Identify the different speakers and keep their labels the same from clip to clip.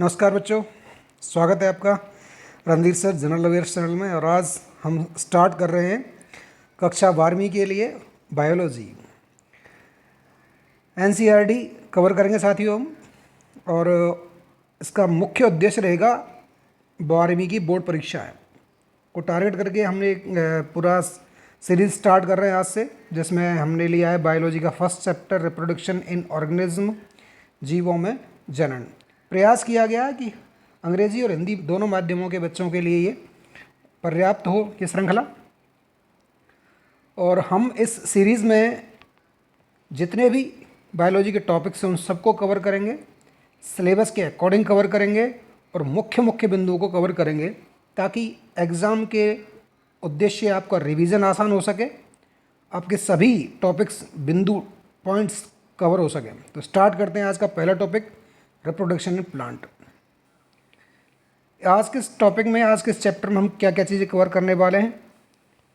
Speaker 1: नमस्कार बच्चों, स्वागत है आपका रणधीर सर जनरल अवेयर्स चैनल में। और आज हम स्टार्ट कर रहे हैं कक्षा 12वीं के लिए बायोलॉजी। एनसीईआरटी कवर करेंगे साथियों हम, और इसका मुख्य उद्देश्य रहेगा 12वीं की बोर्ड परीक्षा को टारगेट करके हमने एक पूरा सीरीज स्टार्ट कर रहे हैं आज से, जिसमें हमने लिया है बायोलॉजी का first chapter reproduction in organism, जीवों में जनन। प्रयास किया गया है कि अंग्रेजी और हिंदी दोनों माध्यमों के बच्चों के लिए ये पर्याप्त हो ये श्रृंखला। और हम इस सीरीज़ में जितने भी बायोलॉजी के टॉपिक्स हैं उन सबको कवर करेंगे, सिलेबस के अकॉर्डिंग कवर करेंगे और मुख्य मुख्य बिंदुओं को कवर करेंगे, ताकि एग्ज़ाम के उद्देश्य आपका रिवीजन आसान हो सके, आपके सभी टॉपिक्स बिंदु पॉइंट्स कवर हो सके। तो स्टार्ट करते हैं आज का पहला टॉपिक, रिप्रोडक्शन इन प्लांट। आज के टॉपिक में, आज के चैप्टर में हम क्या क्या चीज़ें कवर करने वाले हैं।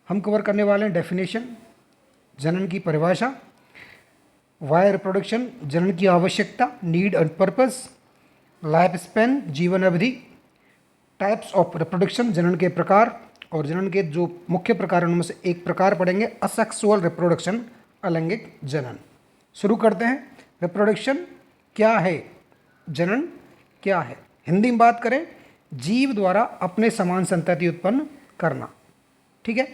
Speaker 1: हम कवर करने वाले हैं डेफिनेशन, जनन की परिभाषा, वाई रिप्रोडक्शन, जनन की आवश्यकता, need and purpose, life span, जीवन अवधि, टाइप्स ऑफ रिप्रोडक्शन, जनन के प्रकार, और जनन के जो मुख्य प्रकार हैं उनमें से एक प्रकार पढ़ेंगे असेक्सुअल रिप्रोडक्शन, अलैंगिक जनन। शुरू करते हैं। रिप्रोडक्शन क्या है, जनन क्या है। हिंदी में बात करें, जीव द्वारा अपने समान संतति उत्पन्न करना, ठीक है।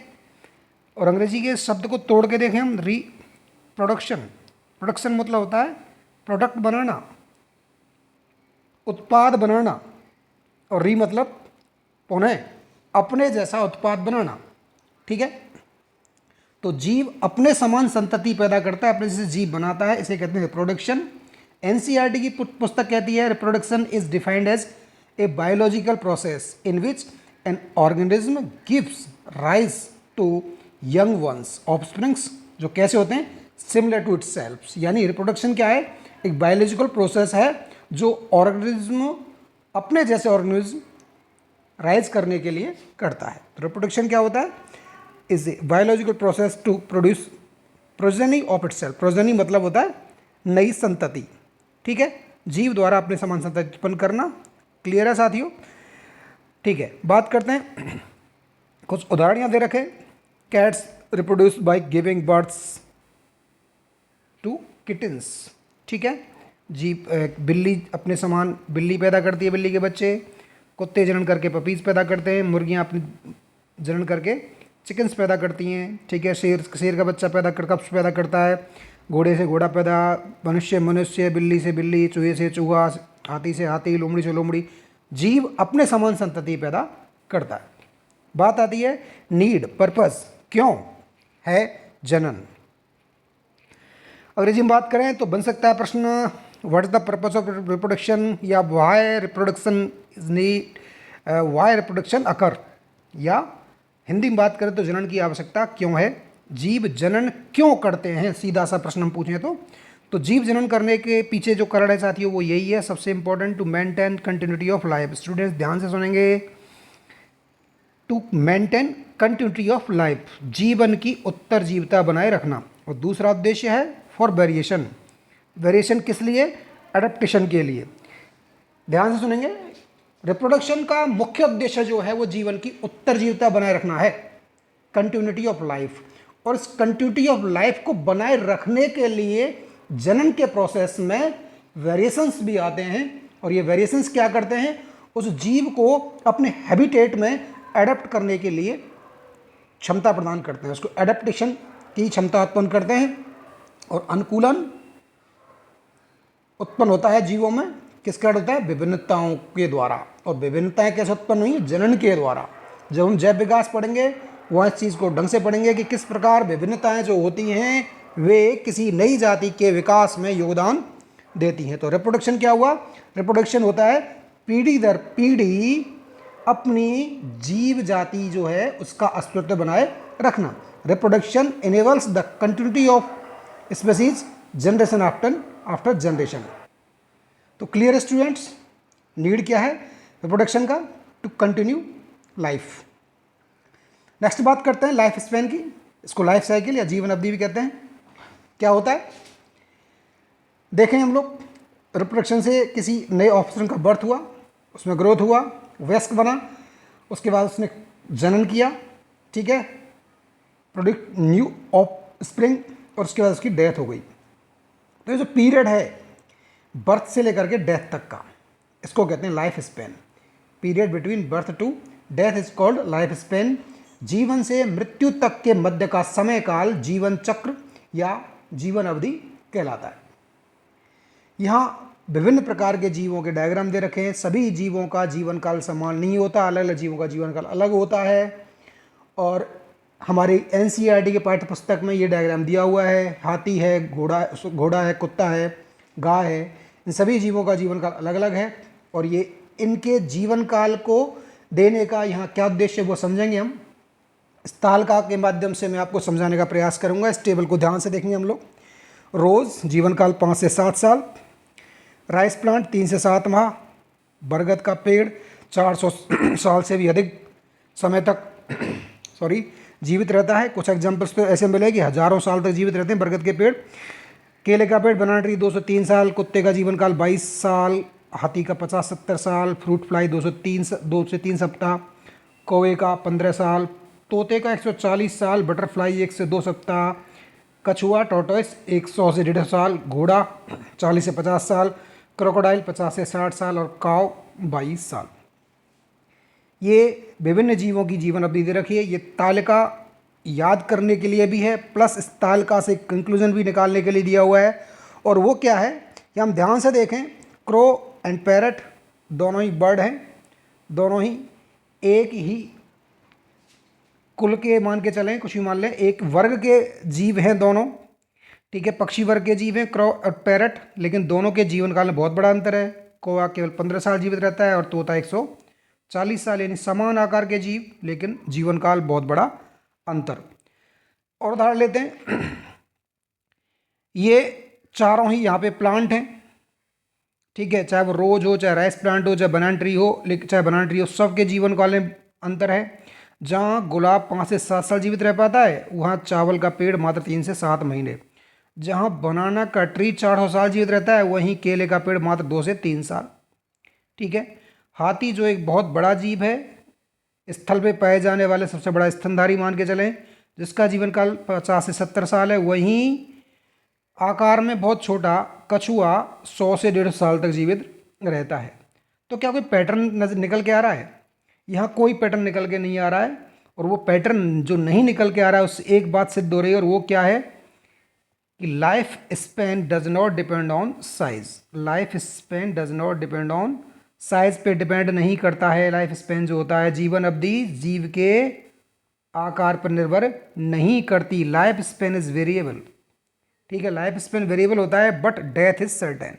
Speaker 1: और अंग्रेजी के शब्द को तोड़ के देखें हम, रिप्रोडक्शन। प्रोडक्शन मतलब होता है प्रोडक्ट बनाना, उत्पाद बनाना, और री मतलब पुनः अपने जैसा उत्पाद बनाना, ठीक है। तो जीव अपने समान संतति पैदा करता है, अपने जैसे जीव बनाता है, इसे कहते हैं रिप्रोडक्शन। एनसीईआरटी की पुस्तक कहती है reproduction is defined as a biological process in which an organism gives rise to young ones offsprings, जो कैसे होते हैं, सिमिलर टू इटसेल्फ। यानी रिप्रोडक्शन क्या है, एक बायोलॉजिकल प्रोसेस है जो ऑर्गेनिज्म अपने जैसे ऑर्गेनिज्म राइज करने के लिए करता है। रिप्रोडक्शन क्या होता है, is a biological process to produce progeny of itself. Progeny मतलब होता है नई संतति, ठीक है। जीव द्वारा अपने समान संतति उत्पन्न करना। क्लियर है साथियों, ठीक है। बात करते हैं, कुछ उदाहरण यहाँ दे रखे। Cats reproduce by giving births to kittens, ठीक है। जीव, बिल्ली अपने समान बिल्ली पैदा करती है, बिल्ली के बच्चे। कुत्ते जनन करके पपीज़ पैदा करते हैं। मुर्गियाँ अपनी जनन करके चिकन्स पैदा करती हैं, ठीक है। शेर का बच्चा कप्स पैदा करता है। घोड़े से घोड़ा पैदा, मनुष्य, बिल्ली से बिल्ली, चूहे से चूहा, हाथी से हाथी, लोमड़ी से लोमड़ी। जीव अपने समान संतति पैदा करता है। बात आती है नीड, पर्पस, क्यों है जनन। अंग्रेजी में बात करें तो बन सकता है प्रश्न, what is the purpose of reproduction, या why reproduction is need, why reproduction occur. या हिंदी में बात करें तो जनन की आवश्यकता क्यों है, जीव जनन क्यों करते हैं। सीधा सा प्रश्न हम पूछें तो जीव जनन करने के पीछे जो कारण है साथियों वो यही है, सबसे important, to maintain continuity of life. Students ध्यान से सुनेंगे, to maintain continuity of life, जीवन की उत्तरजीविता बनाए रखना। और दूसरा उद्देश्य है फॉर वेरिएशन। वेरिएशन किस लिए, एडेप्टेशन के लिए। ध्यान से सुनेंगे, रिप्रोडक्शन का मुख्य उद्देश्य जो है वो जीवन की उत्तरजीविता बनाए रखना है, कंटिन्यूटी ऑफ लाइफ। और इस कंटिन्यूटी ऑफ लाइफ को बनाए रखने के लिए जनन के प्रोसेस में वेरिएशंस भी आते हैं। और ये वेरिएशंस क्या करते हैं, उस जीव को अपने हैबिटेट में एडेप्ट करने के लिए क्षमता प्रदान करते हैं, उसको एडेप्टेशन की क्षमता उत्पन्न करते हैं। और अनुकूलन उत्पन्न होता है जीवों में, किसके कारण होता है, विभिन्नताओं के द्वारा। और विभिन्नताएं कैसे उत्पन्न हुई, जनन के द्वारा। जब हम जैव विकास पढ़ेंगे वह इस चीज़ को ढंग से पढ़ेंगे कि किस प्रकार विभिन्नताएं जो होती हैं वे किसी नई जाति के विकास में योगदान देती हैं। तो रिप्रोडक्शन क्या हुआ, रिप्रोडक्शन होता है पीढ़ी दर पीढ़ी अपनी जीव जाति जो है उसका अस्तित्व बनाए रखना। Reproduction enables the continuity of species generation after generation. तो क्लियर स्टूडेंट्स, नीड क्या है रिप्रोडक्शन का, टू कंटिन्यू लाइफ। नेक्स्ट बात करते हैं लाइफ स्पैन की, इसको लाइफ साइकिल या जीवन अवधि भी कहते हैं। क्या होता है, देखें हम लोग, रिप्रोडक्शन से किसी नए ऑफस्प्रिंग का बर्थ हुआ, उसमें ग्रोथ हुआ, वयस्क बना, उसके बाद उसने जनन किया, ठीक है, प्रोड्यूस न्यू ऑफ स्प्रिंग, और उसके बाद उसकी डेथ हो गई। तो ये जो पीरियड है बर्थ से लेकर के डेथ तक का, इसको कहते हैं life span. Period between birth to death is called life span. जीवन से मृत्यु तक के मध्य का समय काल जीवन चक्र या जीवन अवधि कहलाता है। यहाँ विभिन्न प्रकार के जीवों के डायग्राम दे रखे हैं। सभी जीवों का जीवन काल समान नहीं होता, अलग अलग जीवों का जीवन काल अलग होता है। और हमारी एनसीईआरटी के पाठ्य पुस्तक में ये डायग्राम दिया हुआ है। हाथी है, घोड़ा है, कुत्ता है, गाय है, इन सभी जीवों का जीवन काल अलग अलग है। और ये इनके जीवन काल को देने का यहाँ क्या उद्देश्य है वो समझेंगे हम। इस तालिका के माध्यम से मैं आपको समझाने का प्रयास करूँगा। इस टेबल को ध्यान से देखेंगे हम लोग। रोज़ जीवन काल 5 से 7 साल, राइस प्लांट 3 से 7 माह, बरगद का पेड़ 400 साल से भी अधिक समय तक जीवित रहता है। कुछ एग्जाम्पल्स तो ऐसे मिले कि हज़ारों साल तक जीवित रहते हैं बरगद के पेड़। केले का पेड़, बनाना ट्री 203 साल, कुत्ते का जीवन काल 22 साल, हाथी का 50-70 साल, फ्रूट फ्लाई 2 से 3 सप्ताह, कौवे का 15 साल, तोते का 140 साल, बटरफ्लाई 1 से 2 सप्ताह, कछुआ टॉर्टोइस 100 से 150 साल, घोड़ा 40 से 50 साल, क्रोकोडाइल 50 से 60 साल और काव 22 साल। ये विभिन्न जीवों की जीवन अवधि दे रखी है। ये तालिका याद करने के लिए भी है, प्लस इस तालिका से कंक्लूजन भी निकालने के लिए दिया हुआ है। और वो क्या है कि हम ध्यान से देखें, क्रो एंड पैरट दोनों ही बर्ड हैं, दोनों ही एक ही कुल के मान के चलें, कुछ भी मान लें, एक वर्ग के जीव हैं दोनों, ठीक है, पक्षी वर्ग के जीव हैं क्रो और पैरट। लेकिन दोनों के जीवन काल में बहुत बड़ा अंतर है। कौवा केवल 15 साल जीवित रहता है और तोता 140 साल, यानी समान आकार के जीव लेकिन जीवन काल बहुत बड़ा अंतर। और उदाहरण लेते हैं, ये चारों ही यहाँ पे प्लांट हैं, ठीक है, चाहे वो रोज हो, चाहे राइस प्लांट हो, चाहे बनाना ट्री हो, लेकिन चाहे बनाना ट्री हो, सबके जीवन काल में अंतर है। जहाँ गुलाब 5 से 7 साल जीवित रह पाता है, वहाँ चावल का पेड़ मात्र 3 से 7 महीने। जहाँ बनाना का ट्री 400 साल जीवित रहता है, वहीं केले का पेड़ मात्र 2 से 3 साल, ठीक है। हाथी जो एक बहुत बड़ा जीव है, स्थल पे पाए जाने वाले सबसे बड़ा स्तनधारी मान के चलें, जिसका जीवन काल 50 से 70 साल है, वहीं आकार में बहुत छोटा कछुआ 100 से 150 साल तक जीवित रहता है। तो क्या कोई पैटर्न निकल के आ रहा है? यहाँ कोई पैटर्न निकल के नहीं आ रहा है। और वो पैटर्न जो नहीं निकल के आ रहा है उससे एक बात सिद्ध हो रही है, और वो क्या है कि life span does not depend on size. Life span does not depend on size पे डिपेंड नहीं करता है। लाइफ स्पेन जो होता है, जीवन अवधि जीव के आकार पर निर्भर नहीं करती। लाइफ स्पेन इज वेरिएबल, ठीक है, लाइफ स्पेन वेरिएबल होता है, बट डेथ इज सर्टेन।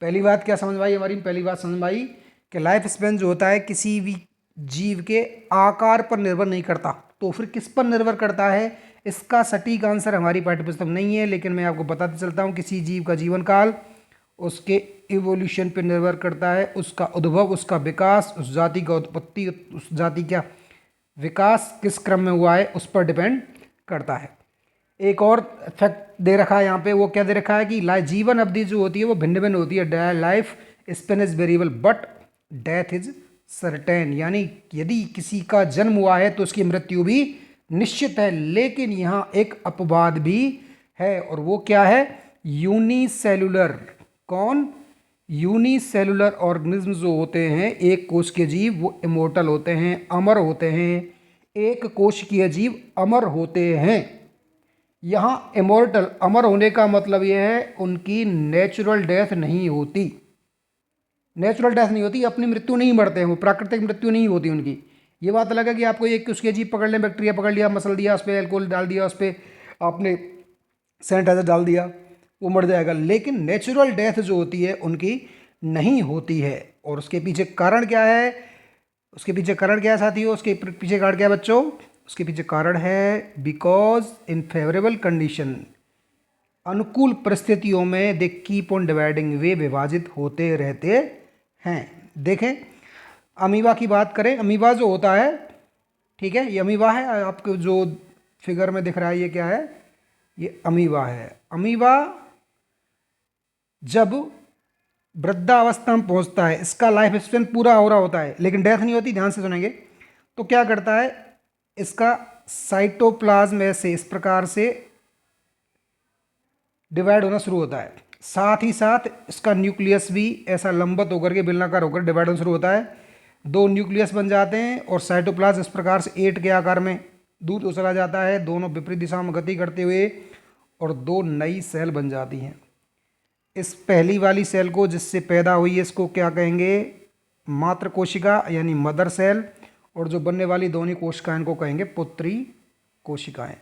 Speaker 1: पहली बात क्या समझ में आई हमारी? पहली बात समझ में आई कि लाइफ स्पेन जो होता है किसी भी जीव के आकार पर निर्भर नहीं करता। तो फिर किस पर निर्भर करता है? इसका सटीक आंसर हमारी पाठ्यपुस्तक में नहीं है, लेकिन मैं आपको बताते चलता हूँ। किसी जीव का जीवन काल उसके इवोल्यूशन पर निर्भर करता है, उसका उद्भव, उसका विकास, उस जाति का उत्पत्ति, उस जाति का विकास किस क्रम में हुआ है उस पर डिपेंड करता है। एक और फैक्ट दे रखा है यहाँ पे, वो क्या दे रखा है कि जीवन अवधि जो होती है वो भिन्न भिन्न होती है। Life span is variable but death is certain, यानी यदि किसी का जन्म हुआ है तो उसकी मृत्यु भी निश्चित है। लेकिन यहाँ एक अपवाद भी है, और वो क्या है? यूनिसेलुलर। कौन? यूनिसेलुलर ऑर्गेनिज्म जो होते हैं, एक कोश के जीव, वो इमोर्टल होते हैं, अमर होते हैं। एक कोशिकीय जीव अमर होते हैं। यहाँ इमोर्टल, अमर होने का मतलब यह है उनकी नेचुरल डेथ नहीं होती। नेचुरल डेथ नहीं होती, अपनी मृत्यु नहीं मरते हैं वो, प्राकृतिक मृत्यु नहीं होती उनकी। ये बात अलग है कि आपको एक उसके जीव पकड़ लें, बैक्टीरिया पकड़ लिया, मसल दिया, उस पर एल्कोहल डाल दिया, उस पर आपने सैनिटाइजर डाल दिया, वो मर जाएगा। लेकिन नेचुरल डेथ जो होती है उनकी नहीं होती है। और उसके पीछे कारण क्या है? उसके पीछे कारण क्या है साथियों? उसके पीछे कारण क्या है बच्चों? उसके पीछे कारण है बिकॉज इन फेवरेबल कंडीशन, अनुकूल परिस्थितियों में दे कीप ऑन डिवाइडिंग, वे विभाजित होते रहते हैं। देखें, अमीबा की बात करें, अमीबा जो होता है, ठीक है, ये अमीबा है, आपको जो फिगर में दिख रहा है ये क्या है? ये अमीबा है। अमीबा जब वृद्धावस्था में पहुंचता है, इसका लाइफ स्पेन पूरा हो रहा होता है लेकिन डेथ नहीं होती, ध्यान से सुनेंगे। तो क्या करता है, इसका साइटोप्लाज्म ऐसे इस प्रकार से डिवाइड होना शुरू होता है, साथ ही साथ इसका न्यूक्लियस भी ऐसा लंबत होकर के बेलनाकार होकर डिवाइड होना शुरू होता है। दो न्यूक्लियस बन जाते हैं और साइटोप्लाज्म इस प्रकार से 8 के आकार में दूर तो चला जाता है, दोनों विपरीत दिशा में गति करते हुए, और दो नई सेल बन जाती हैं। इस पहली वाली सेल को जिससे पैदा हुई है इसको क्या कहेंगे, मातृ कोशिका यानी मदर सेल, और जो बनने वाली दोनों कोशिकाएं को कहेंगे पुत्री कोशिकाएं,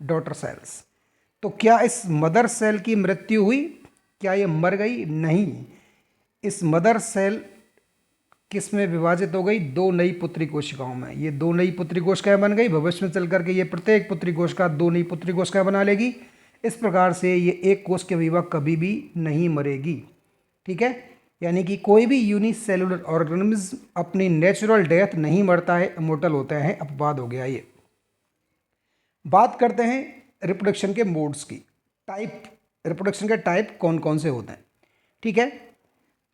Speaker 1: डॉटर सेल्स। तो क्या इस मदर सेल की मृत्यु हुई, क्या ये मर गई? नहीं, इस मदर सेल किस में विभाजित हो गई, दो नई पुत्री कोशिकाओं में। ये दो नई पुत्री कोशिकाएं बन गई, भविष्य में चल करके ये प्रत्येक पुत्री कोशिका दो नई पुत्री कोशिकाएं बना लेगी। इस प्रकार से ये एक कोश के विभाग कभी भी नहीं मरेगी, ठीक है। यानी कि कोई भी यूनिसेलुलर ऑर्गेनिज्म अपनी नेचुरल डेथ नहीं मरता है, इमोर्टल होता है। अपवाद हो गया ये। बात करते हैं रिप्रोडक्शन के मोड्स की, टाइप, रिप्रोडक्शन के टाइप कौन कौन से होते हैं, ठीक है।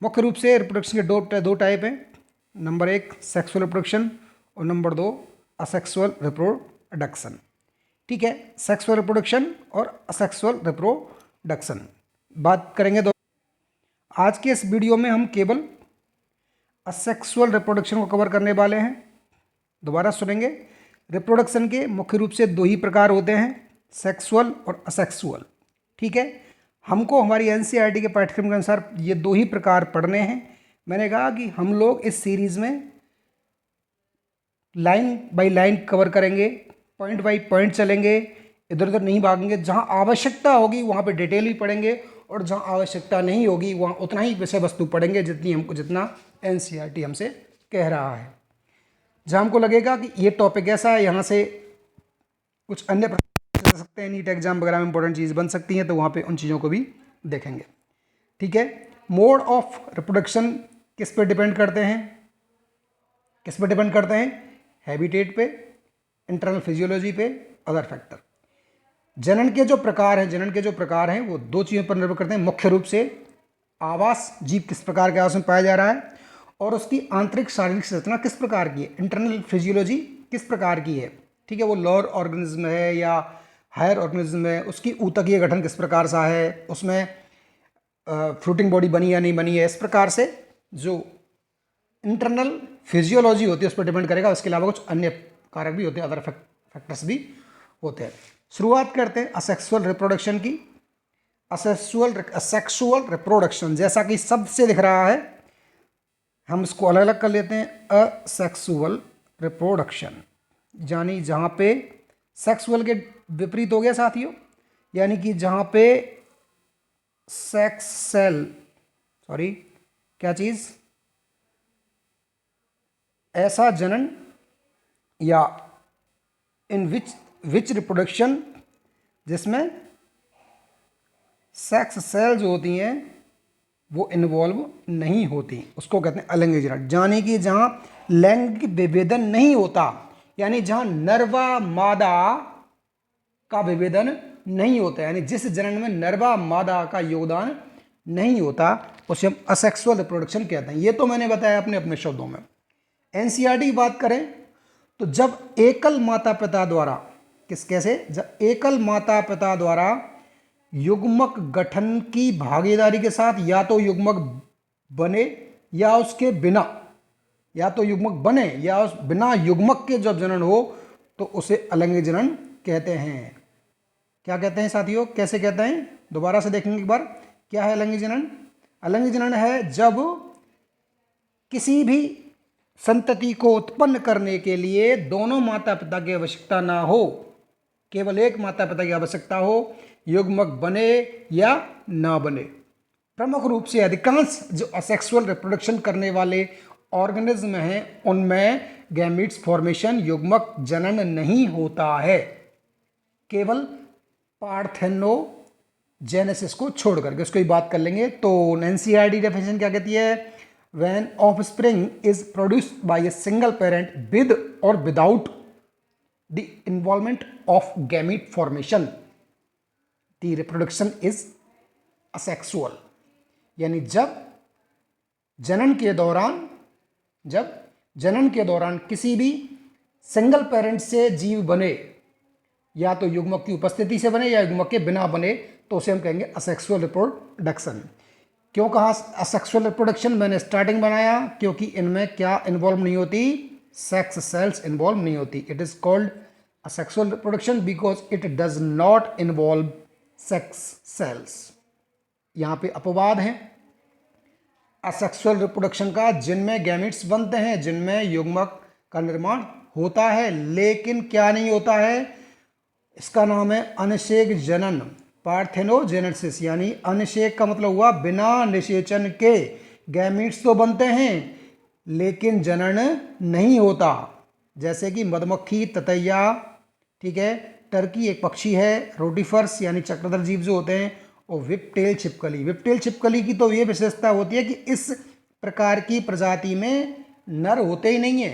Speaker 1: मुख्य रूप से रिप्रोडक्शन के दो टाइप हैं। नंबर 1 सेक्सुअल रिप्रोडक्शन और नंबर 2 असेक्सुअल रिप्रोडक्शन, ठीक है। सेक्सुअल रिप्रोडक्शन और असेक्सुअल रिप्रोडक्शन बात करेंगे। तो आज के इस वीडियो में हम केवल असेक्सुअल रिप्रोडक्शन को कवर करने वाले हैं। दोबारा सुनेंगे, रिप्रोडक्शन के मुख्य रूप से दो ही प्रकार होते हैं, सेक्सुअल और असेक्सुअल, ठीक है। हमको हमारी एनसीईआरटी के पाठ्यक्रम के अनुसार ये दो ही प्रकार पढ़ने हैं। मैंने कहा कि हम लोग इस सीरीज़ में लाइन बाय लाइन कवर करेंगे, पॉइंट बाय पॉइंट चलेंगे, इधर उधर नहीं भागेंगे। जहाँ आवश्यकता होगी वहाँ पे डिटेल भी पढ़ेंगे और जहाँ आवश्यकता नहीं होगी वहाँ उतना ही विषय वस्तु पढ़ेंगे जितना एनसीईआरटी हमसे कह रहा है। जहाँ हमको लगेगा कि ये टॉपिक ऐसा है, यहाँ से कुछ अन्य प्रश्न कर सकते हैं, नीट एग्जाम वगैरह में इंपॉर्टेंट चीज़ बन सकती हैं, तो वहाँ पे उन चीज़ों को भी देखेंगे, ठीक है। मोड ऑफ रिप्रोडक्शन किस पे डिपेंड करते हैं, किस पे डिपेंड करते हैं, हैबिटेट पे, इंटरनल फिजियोलॉजी पे, अदर फैक्टर। जनन के जो प्रकार हैं वो दो चीज़ों पर निर्भर करते हैं। मुख्य रूप से आवास, जीव किस प्रकार के आवास में पाया जा रहा है, और उसकी आंतरिक शारीरिक संरचना किस प्रकार की है, इंटरनल फिजियोलॉजी किस प्रकार की है, ठीक है। वो लोअर ऑर्गेनिज्म है या हायर ऑर्गेनिज्म है, उसकी ऊतकीय गठन किस प्रकार सा है, उसमें फ्रूटिंग बॉडी बनी या नहीं बनी है। इस प्रकार से जो इंटरनल फिजियोलॉजी होती है उस पर डिपेंड करेगा। उसके अलावा कुछ अन्य कारक भी होते हैं, अदर फैक्टर्स भी होते हैं। शुरुआत करते हैं असेक्सुअल रिप्रोडक्शन की। असेक्सुअल रिप्रोडक्शन जैसा कि शब्द से दिख रहा है, हम इसको अलग अलग कर लेते हैं। असेक्सुअल रिप्रोडक्शन यानी जहाँ पे सेक्सुअल के विपरीत हो गया साथियों, यानी कि जहाँ पे सेक्स सेल, सॉरी क्या चीज़, ऐसा जनन या इन विच रिप्रोडक्शन जिसमें सेक्स सेल जो होती हैं वो इन्वॉल्व नहीं होती, उसको कहते हैं अलैंगिक जनन। यानी कि जहाँ लैंगिक विभेदन नहीं होता, यानी जहाँ नर व मादा का विभेदन नहीं होता, यानी जिस जनन में नर व मादा का योगदान नहीं होता उसे हम असेक्सुअल रिप्रोडक्शन कहते हैं। ये तो मैंने बताया अपने अपने शब्दों में। एनसीईआरटी की बात करें तो जब एकल माता पिता द्वारा जब एकल माता पिता द्वारा युग्मक गठन की भागीदारी के साथ या तो युग्मक बने या उसके बिना, या तो युग्मक बने या उस बिना युग्मक के जब जनन हो तो उसे अलैंगिक जनन कहते हैं। क्या कहते हैं साथियों, कैसे कहते हैं, दोबारा से देखेंगे एक बार। क्या है अलैंगिक जनन? अलैंगिक जनन है जब किसी भी संतति को उत्पन्न करने के लिए दोनों माता पिता की आवश्यकता ना हो, केवल एक माता पिता की आवश्यकता हो, युग्मक बने या ना बने। प्रमुख रूप से अधिकांश जो असेक्सुअल रिप्रोडक्शन करने वाले ऑर्गेनिज्म हैं उनमें गैमीट्स फॉर्मेशन, युग्मक जनन नहीं होता है, केवल पार्थेनोजेनेसिस को छोड़ करके। उसको ही बात कर लेंगे। तो एनसीईआरटी डेफिनेशन क्या कहती है? When offspring is produced by a single parent with or without the involvement of gamete formation, the reproduction is asexual। यानी जब जनन के दौरान, जब जनन के दौरान किसी भी सिंगल पेरेंट से जीव बने, या तो युग्मक की उपस्थिति से बने या युग्मक के बिना बने, तो उसे हम कहेंगे असेक्सुअल रिप्रोडक्शन। क्यों कहा असेक्सुअल रिप्रोडक्शन? मैंने स्टार्टिंग बनाया क्योंकि इनमें क्या इन्वॉल्व नहीं होती, सेक्स सेल्स इन्वॉल्व नहीं होती। It is called asexual reproduction because it does not involve sex cells. यहाँ पे अपवाद है असेक्सुअल रिप्रोडक्शन का, जिनमें गैमेट्स बनते हैं, जिनमें युग्मक का निर्माण होता है, लेकिन क्या नहीं होता है, इसका नाम है अनिषेक जनन, पार्थेनोजेनेसिस। यानी अनिषेक का मतलब हुआ बिना निषेचन के गैमेट्स तो बनते हैं लेकिन जनन नहीं होता। जैसे कि मधुमक्खी, ततैया, ठीक है, टर्की एक पक्षी है, रोटिफर्स यानी चक्रधर जीव जो होते हैं, और विपटेल छिपकली। विपटेल छिपकली की तो ये विशेषता होती है कि इस प्रकार की प्रजाति में नर होते ही नहीं है,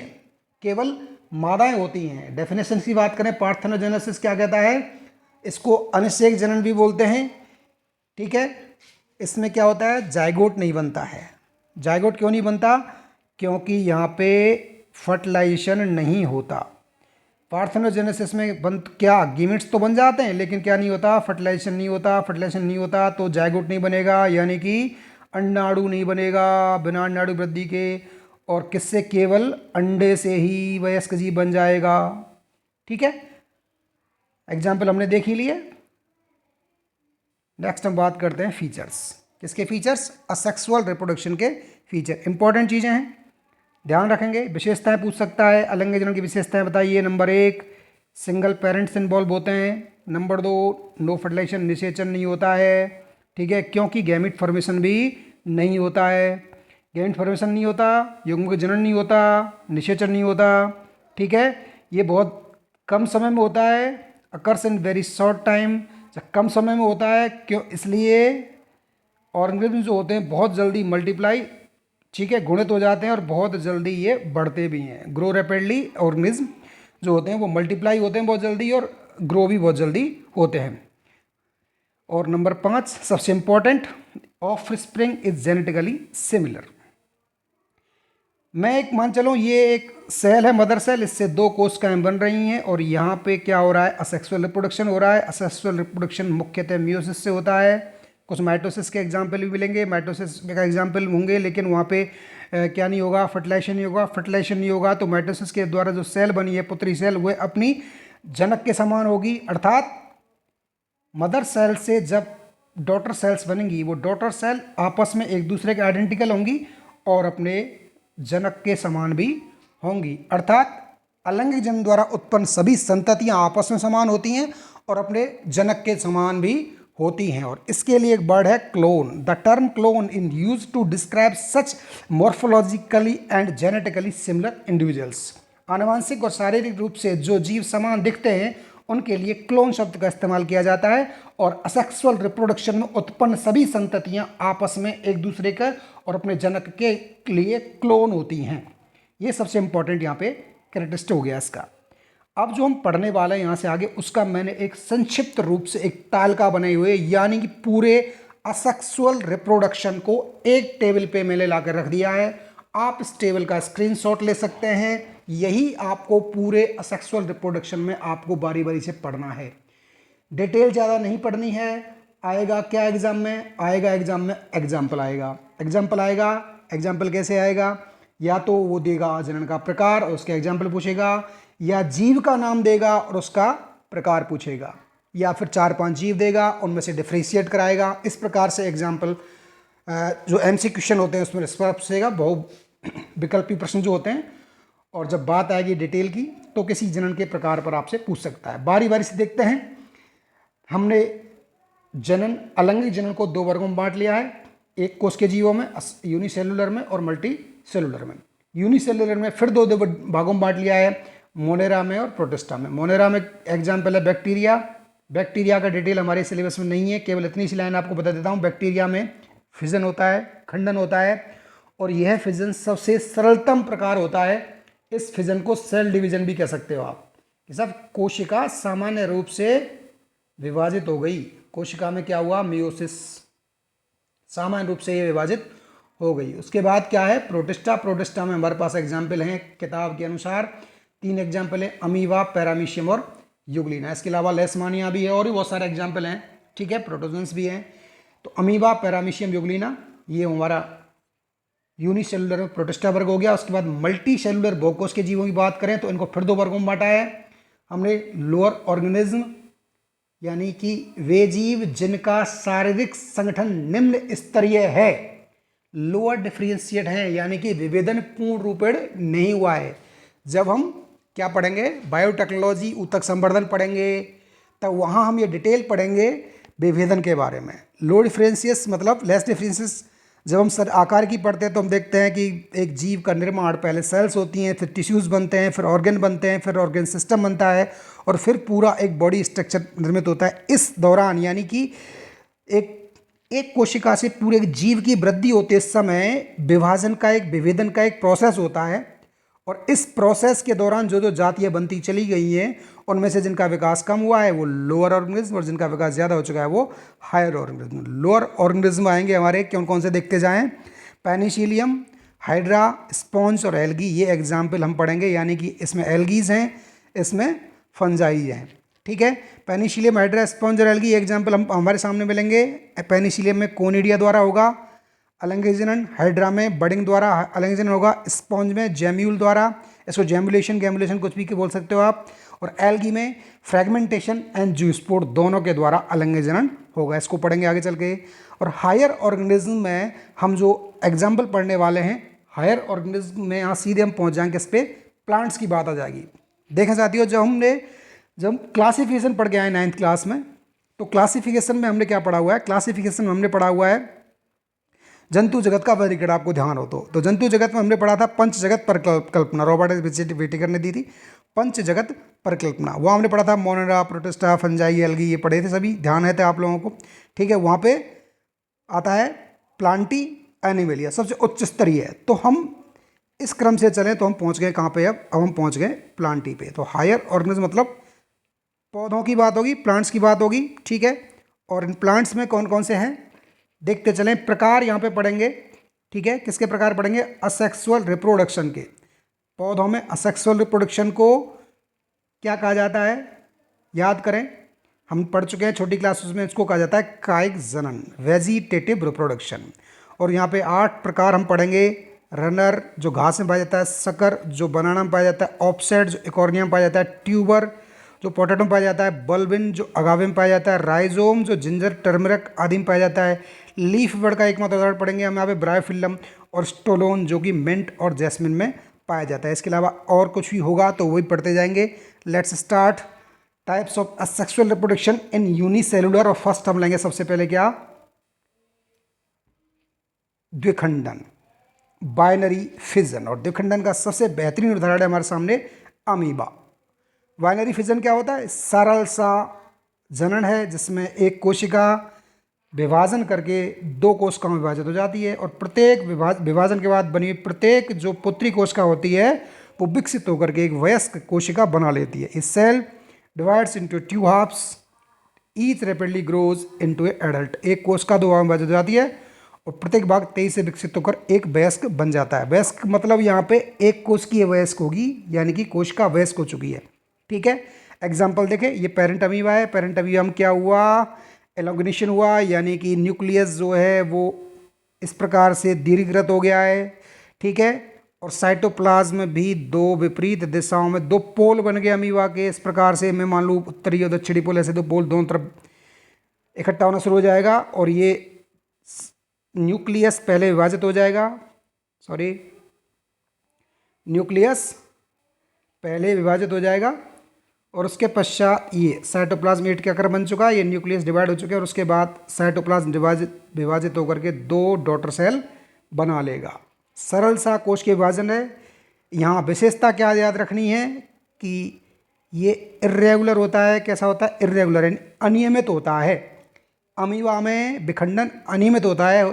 Speaker 1: केवल मादाएं होती हैं। डेफिनेशन की बात करें, पार्थेनोजेनेसिस क्या कहता है, इसको अनिषेक जनन भी बोलते हैं, ठीक है। इसमें क्या होता है, जायगोट नहीं बनता है। जायगोट क्यों नहीं बनता? क्योंकि यहाँ पे फर्टिलाइजेशन नहीं होता। पार्थेनोजेनेसिस में क्या गीमेट्स तो बन जाते हैं लेकिन क्या नहीं होता, फर्टिलाइजेशन नहीं होता। फर्टिलाइजेशन नहीं होता तो जायगोट नहीं बनेगा, यानी कि अंडाणु नहीं बनेगा बिना अंडाणु वृद्धि के, और किससे, केवल अंडे से ही वयस्क जीव बन जाएगा, ठीक है। एग्जाम्पल हमने देख ही लिए। नेक्स्ट हम बात करते हैं फीचर्स। किसके फीचर्स? असेक्सुअल रिप्रोडक्शन के फीचर। इंपॉर्टेंट चीज़ें हैं, ध्यान रखेंगे। विशेषताएं पूछ सकता है, अलैंगिक जनन की विशेषताएं बताइए। नंबर 1, सिंगल पेरेंट्स इन्वॉल्व होते हैं। नंबर 2, नो फर्टिलाइजेशन, निषेचन नहीं होता है, ठीक है, क्योंकि गैमेट फॉर्मेशन भी नहीं होता है। गैमेट फॉर्मेशन नहीं होता, युग्मक जनन नहीं होता, निषेचन नहीं होता, ठीक है। ये बहुत कम समय में होता है, occurs in very short time, कम समय में होता है। क्यों? इसलिए ऑर्गेनिज्म जो होते हैं बहुत जल्दी मल्टीप्लाई, ठीक है, गुणित हो जाते हैं और बहुत जल्दी ये बढ़ते भी हैं। ग्रो रैपिडली, ऑर्गेनिज्म जो होते हैं वो मल्टीप्लाई होते हैं बहुत जल्दी और ग्रो भी बहुत जल्दी होते हैं। और नंबर 5 सबसे important, of spring is genetically similar. मैं एक मान चलो ये एक सेल है, मदर सेल, इससे 2 कोशिकाएं बन रही हैं और यहाँ पे क्या हो रहा है, असेक्सुअल रिप्रोडक्शन हो रहा है। असेक्सुअल रिप्रोडक्शन मुख्यतः मियोसिस से होता है। कुछ माइटोसिस के एग्जाम्पल भी मिलेंगे, माइटोसिस का एग्जाम्पल होंगे, लेकिन वहाँ पे क्या नहीं होगा, फर्टिलाइजेशन नहीं होगा। फर्टिलाइजेशन नहीं होगा तो माइटोसिस के द्वारा जो सेल बनी है, पुत्री सेल, वह अपनी जनक के समान होगी। अर्थात मदर सेल से जब डॉटर सेल्स बनेंगी, वो डॉटर सेल आपस में एक दूसरे के आइडेंटिकल होंगी और अपने जनक के समान भी होंगी। अर्थात अलैंगिक जनन द्वारा उत्पन्न सभी संततियां आपस में समान होती हैं और अपने जनक के समान भी होती हैं। और इसके लिए एक वर्ड है clone. The term clone in use to describe such morphologically and genetically similar individuals. आनुवंशिक और शारीरिक रूप से जो जीव समान दिखते हैं उनके लिए क्लोन शब्द का इस्तेमाल किया जाता है। और असेक्सुअल रिप्रोडक्शन में उत्पन्न सभी संततियां आपस में एक दूसरे का और अपने जनक के लिए क्लोन होती हैं। ये सबसे इंपॉर्टेंट यहाँ पे कैरेक्टरिस्टिक हो गया इसका। अब जो हम पढ़ने वाले हैं यहाँ से आगे, उसका मैंने एक संक्षिप्त रूप से एक तालिका बनाई हुई है, यानी कि पूरे असेक्सुअल रिप्रोडक्शन को एक टेबल पे मैंने लाकर रख दिया है। आप इस टेबल का स्क्रीनशॉट ले सकते हैं। यही आपको पूरे असेक्सुअल रिप्रोडक्शन में आपको बारी बारी से पढ़ना है, डिटेल ज़्यादा नहीं पढ़नी है। आएगा क्या एग्जाम में? आएगा एग्जाम में एग्जाम्पल आएगा। एग्जाम्पल आएगा, एग्जाम्पल कैसे आएगा? या तो वो देगा जनन का प्रकार और उसके एग्जाम्पल पूछेगा, या जीव का नाम देगा और उसका प्रकार पूछेगा, या फिर 4-5 जीव देगा, उनमें से डिफ्रेंशिएट कराएगा। इस प्रकार से एग्जाम्पल जो एमसी क्वेश्चन होते हैं उसमें रिस्पॉन्स पूछेगा, बहु विकल्पी प्रश्न जो होते हैं। और जब बात आएगी डिटेल की तो किसी जनन के प्रकार पर आपसे पूछ सकता है। बारी बारी से देखते हैं। हमने जनन, अलैंगिक जनन को 2 वर्गों में बांट लिया है, एक कोश के जीवों में, यूनिसेलुलर में और मल्टी सेलुलर में। यूनिसेलुलर में फिर 2 भागों में बांट लिया है, मोनेरा में और प्रोटिस्टा में। मोनेरा में एग्जाम्पल है बैक्टीरिया। बैक्टीरिया का डिटेल हमारे सिलेबस में नहीं है, केवल इतनी सी लाइन आपको बता देता हूँ। बैक्टीरिया में फिजन होता है, खंडन होता है, और यह फिजन सबसे सरलतम प्रकार होता है। इस फिजन को सेल डिवीजन भी कह सकते हो आप, कि सब कोशिका सामान्य रूप से विभाजित हो गई। कोशिका में क्या हुआ? मियोसिस, सामान्य रूप से ये विभाजित हो गई। उसके बाद क्या है, प्रोटिस्टा। प्रोटिस्टा में हमारे पास एग्जाम्पल हैं किताब के अनुसार 3 एग्जाम्पल हैं, अमीबा, पैरामीशियम और यूग्लिना। इसके अलावा लेशमानिया भी है और भी बहुत सारे एग्जाम्पल हैं, ठीक है, प्रोटोजोन्स भी हैं। तो अमीबा, पैरामीशियम, यूग्लिना ये हमारा यूनिसेलुलर प्रोटिस्टा वर्ग हो गया। उसके बाद मल्टी सेलुलर बहुकोष के जीवों की बात करें तो इनको फिर 2 वर्गों में बांटा है हमने। लोअर ऑर्गेनिज्म यानी कि वे जीव जिनका शारीरिक संगठन निम्न स्तरीय है, लोअर डिफरेंशिएट है, यानी कि विभेदन पूर्ण रूपेण नहीं हुआ है। जब हम क्या पढ़ेंगे, बायोटेक्नोलॉजी, ऊतक संवर्धन पढ़ेंगे, तब वहाँ हम ये डिटेल पढ़ेंगे विभेदन के बारे में। लो डिफरेंशियस मतलब लेस डिफरेंशियस। जब हम सर आकार की पढ़ते हैं तो हम देखते हैं कि एक जीव का निर्माण पहले सेल्स होती हैं, फिर टिश्यूज़ बनते हैं, फिर ऑर्गन बनते हैं, फिर ऑर्गन सिस्टम बनता है और फिर पूरा एक बॉडी स्ट्रक्चर निर्मित होता है। इस दौरान यानी कि एक कोशिका से पूरे जीव की वृद्धि होते समय विभाजन का विभेदन का एक प्रोसेस होता है और इस प्रोसेस के दौरान जो जो जातियाँ बनती चली गई हैं उनमें से जिनका विकास कम हुआ है वो लोअर ऑर्गेनिज्म और जिनका विकास ज़्यादा हो चुका है वो हायर ऑर्गेनिज्म। लोअर ऑर्गेनिज्म आएंगे हमारे, कौन कौन से देखते जाएं, पेनिसिलियम, हाइड्रा, स्पॉन्ज और एल्गी, ये एग्जाम्पल हम पढ़ेंगे। यानी कि इसमें एल्गीज हैं, इसमें फंजाई हैं, ठीक है। पेनिसिलियम, हाइड्रा, स्पॉन्ज और एल्गी एग्जाम्पल हम हमारे सामने मिलेंगे। पेनिसिलियम में कोनिडिया द्वारा होगा, अलंगेजनन, हाइड्रा में बडिंग द्वारा अलंगेजनन होगा, स्पॉन्ज में जेम्यूल द्वारा, इसको जेम्युलेशन, गैमुलेशन कुछ भी बोल सकते हो आप, और एल्गी में फ्रेगमेंटेशन एंड जूस्पोर्ट दोनों के द्वारा अलंगेजनन होगा। इसको पढ़ेंगे आगे चल के। और हायर ऑर्गेनिज्म में हम जो एग्जाम्पल पढ़ने वाले हैं, हायर ऑर्गेनिज्म में यहाँ सीधे हम पहुँच जाएंगे, इस पर प्लांट्स की बात आ जाएगी। देखें साथियों, जब क्लासिफिकेशन पढ़ के आए 9th क्लास में, तो क्लासिफिकेशन में हमने क्या पढ़ा हुआ है, क्लासिफिकेशन में हमने पढ़ा हुआ है जंतु जगत का वर्गीकरण। आपको ध्यान हो तो जंतु जगत में हमने पढ़ा था पंच जगत परिकल्पना, रॉबर्ट विटेकर ने दी थी पंच जगत परिकल्पना। वो हमने पढ़ा था मोनेरा, प्रोटिस्टा, फंजाई, एल्गी, ये पढ़े थे सभी, ध्यान है तो आप लोगों को, ठीक है। वहाँ पे आता है प्लांटी एनिमेलिया, सबसे उच्च स्तरीय है। तो हम इस क्रम से चलें तो हम पहुँच गए कहाँ पे, अब हम पहुँच गए प्लांटी पे। तो हायर ऑर्गेनिज्म मतलब पौधों की बात होगी, प्लांट्स की बात होगी, ठीक है। और इन प्लांट्स में कौन कौन से हैं देखते चलें। प्रकार यहाँ पे पढ़ेंगे, ठीक है। किसके प्रकार पढ़ेंगे, असेक्सुअल रिप्रोडक्शन के। पौधों में असेक्सुअल रिप्रोडक्शन को क्या कहा जाता है, याद करें, हम पढ़ चुके हैं छोटी क्लासेस में, इसको कहा जाता है कायिक जनन, वेजिटेटिव रिप्रोडक्शन। और यहाँ पे 8 प्रकार हम पढ़ेंगे। रनर जो घास में पाया जाता है, सकर जो बनाना में पाया जाता है, ऑफसेट जो इकोर्निया में पाया जाता है, ट्यूबर जो पोटैटो में पाया जाता है, बल्बिन जो अगावे में पाया जाता है, राइजोम जो जिंजर, टर्मरिक आदि में पाया जाता है, लीफ बर्ड का एकमात्र उदाहरण पढ़ेंगे हम यहाँ पे ब्रायोफिल्लम, और स्टोलोन जो कि मिंट और जैस्मिन में पाया जाता है। इसके अलावा और कुछ भी होगा तो वही पढ़ते जाएंगे। Let's start types of asexual reproduction in unicellular. और फर्स्ट हम लेंगे सबसे पहले क्या, द्विखंडन, बाइनरी फिजन। और द्विखंडन का सबसे बेहतरीन उदाहरण है हमारे सामने अमीबा। बाइनरी फिजन क्या होता है, सरल सा जनन है जिसमें एक कोशिका विभाजन करके 2 कोशिकाओं में विभाजित हो जाती है और प्रत्येक विभाजन के बाद बनी हुई प्रत्येक जो पुत्री कोशिका होती है वो विकसित होकर के एक वयस्क कोशिका बना लेती है। इस cell divides into 2 halves, each rapidly grows into a adult. एक कोशिका 2 भाग में विभाजित हो जाती है और प्रत्येक भाग 23 से विकसित होकर एक वयस्क बन जाता है। वयस्क मतलब यहाँ पे एक कोशिकीय वयस्क होगी, यानी कि कोशिका वयस्क हो चुकी है, ठीक है। एग्जाम्पल देखें, ये पेरेंट अमीबा है। पेरेंट अमीबा में क्या हुआ, एलोगनेशन हुआ, यानी कि न्यूक्लियस जो है वो इस प्रकार से दीर्घित हो गया है, ठीक है। और साइटोप्लाज्म भी 2 विपरीत दिशाओं में 2 पोल बन गए अमीबा के। इस प्रकार से मैं मान लूँ उत्तरी और दक्षिणी पोल, ऐसे 2 पोल दोनों तरफ इकट्ठा होना शुरू हो जाएगा और ये न्यूक्लियस पहले विभाजित हो जाएगा, न्यूक्लियस पहले विभाजित हो जाएगा और उसके पश्चात ये साइटोप्लाज्म 8 के आकार बन चुका है, ये न्यूक्लियस डिवाइड हो चुके हैं और उसके बाद साइटोप्लाज्म विभाजित होकर के 2 डॉटर सेल बना लेगा। सरल सा कोश के विभाजन है। यहाँ विशेषता क्या याद रखनी है कि ये इर्रेगुलर होता है। कैसा होता है, इर्रेगुलर यानी अनियमित होता है। अमीबा में विखंडन अनियमित होता है,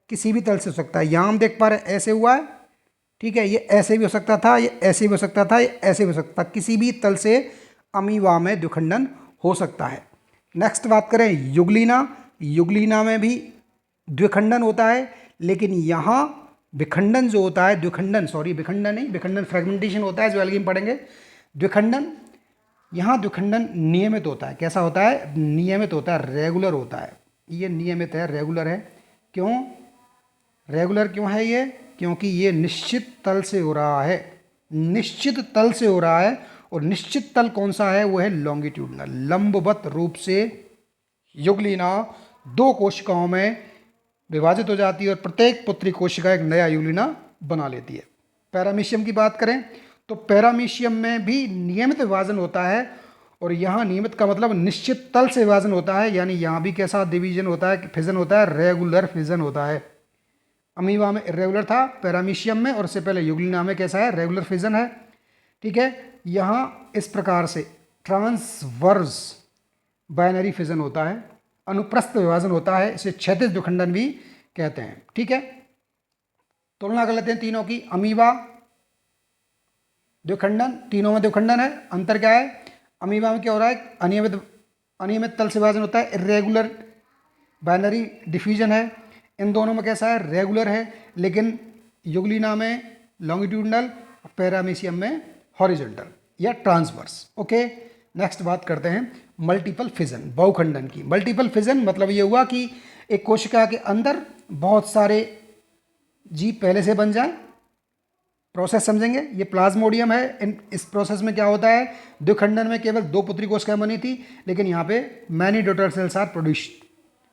Speaker 1: किसी भी तल से हो सकता है। यहाँ हम देख पा रहे हैं ऐसे हुआ है, ठीक है, ये ऐसे भी हो सकता था, ये ऐसे भी हो सकता था, ये ऐसे भी हो सकता था, किसी भी तल से अमीबा में द्विखंडन हो सकता है। नेक्स्ट बात करें युगलीना। युगलीना में भी द्विखंडन होता है, लेकिन यहाँ विखंडन जो होता है, द्विखंडन, सॉरी विखंडन नहीं, विखंडन फ्रेगमेंटेशन होता है जो अलग में पढ़ेंगे। द्विखंडन, यहाँ द्विखंडन नियमित होता है। कैसा होता है? नियमित होता है, रेगुलर होता है। ये नियमित है, रेगुलर है। क्यों रेगुलर क्यों है ये? क्योंकि ये निश्चित तल से हो रहा है, निश्चित तल से हो रहा है। और निश्चित तल कौन सा है? वो है लॉन्गिट्यूडनल, लंबवत रूप से युगलिना दो कोशिकाओं में विभाजित हो जाती है और प्रत्येक पुत्री कोशिका एक नया युगलिना बना लेती है। पैरामीशियम की बात करें तो पैरामीशियम में भी नियमित विभाजन होता है, और यहाँ नियमित का मतलब निश्चित तल से विभाजन होता है, यानी यहाँ भी कैसा डिवीजन होता है, फिजन होता है, रेगुलर फिजन होता है। अमीबा में इरेगुलर था, पैरामीशियम में और उससे पहले युगलिना में कैसा है? रेगुलर फिजन है। ठीक है, यहाँ इस प्रकार से ट्रांसवर्स बाइनरी फिजन होता है, अनुप्रस्थ विभाजन होता है, इसे क्षैतिज द्विखंडन भी कहते हैं। ठीक है, तुलना कर लेते हैं तीनों की। अमीबा द्विखंडन, तीनों में द्विखंडन है। अंतर क्या है? अमीबा में क्या हो रहा है? अनियमित तल से विभाजन होता है, इरेगुलर बाइनरी डिफ्यूजन है। इन दोनों में कैसा है? रेगुलर है। लेकिन युगलिना में लॉन्गिट्यूडनल, पैरामीशियम में हॉरिजॉन्टल या ट्रांसवर्स। ओके, नेक्स्ट बात करते हैं मल्टीपल फिजन, बहुखंडन की। मल्टीपल फिजन मतलब ये हुआ कि एक कोशिका के अंदर बहुत सारे जीव पहले से बन जाए। प्रोसेस समझेंगे। ये प्लाज्मोडियम है। इस प्रोसेस में क्या होता है? द्विखंडन में केवल दो पुत्री कोशिकाएं बनी थी, लेकिन यहाँ पे many daughter cells are produced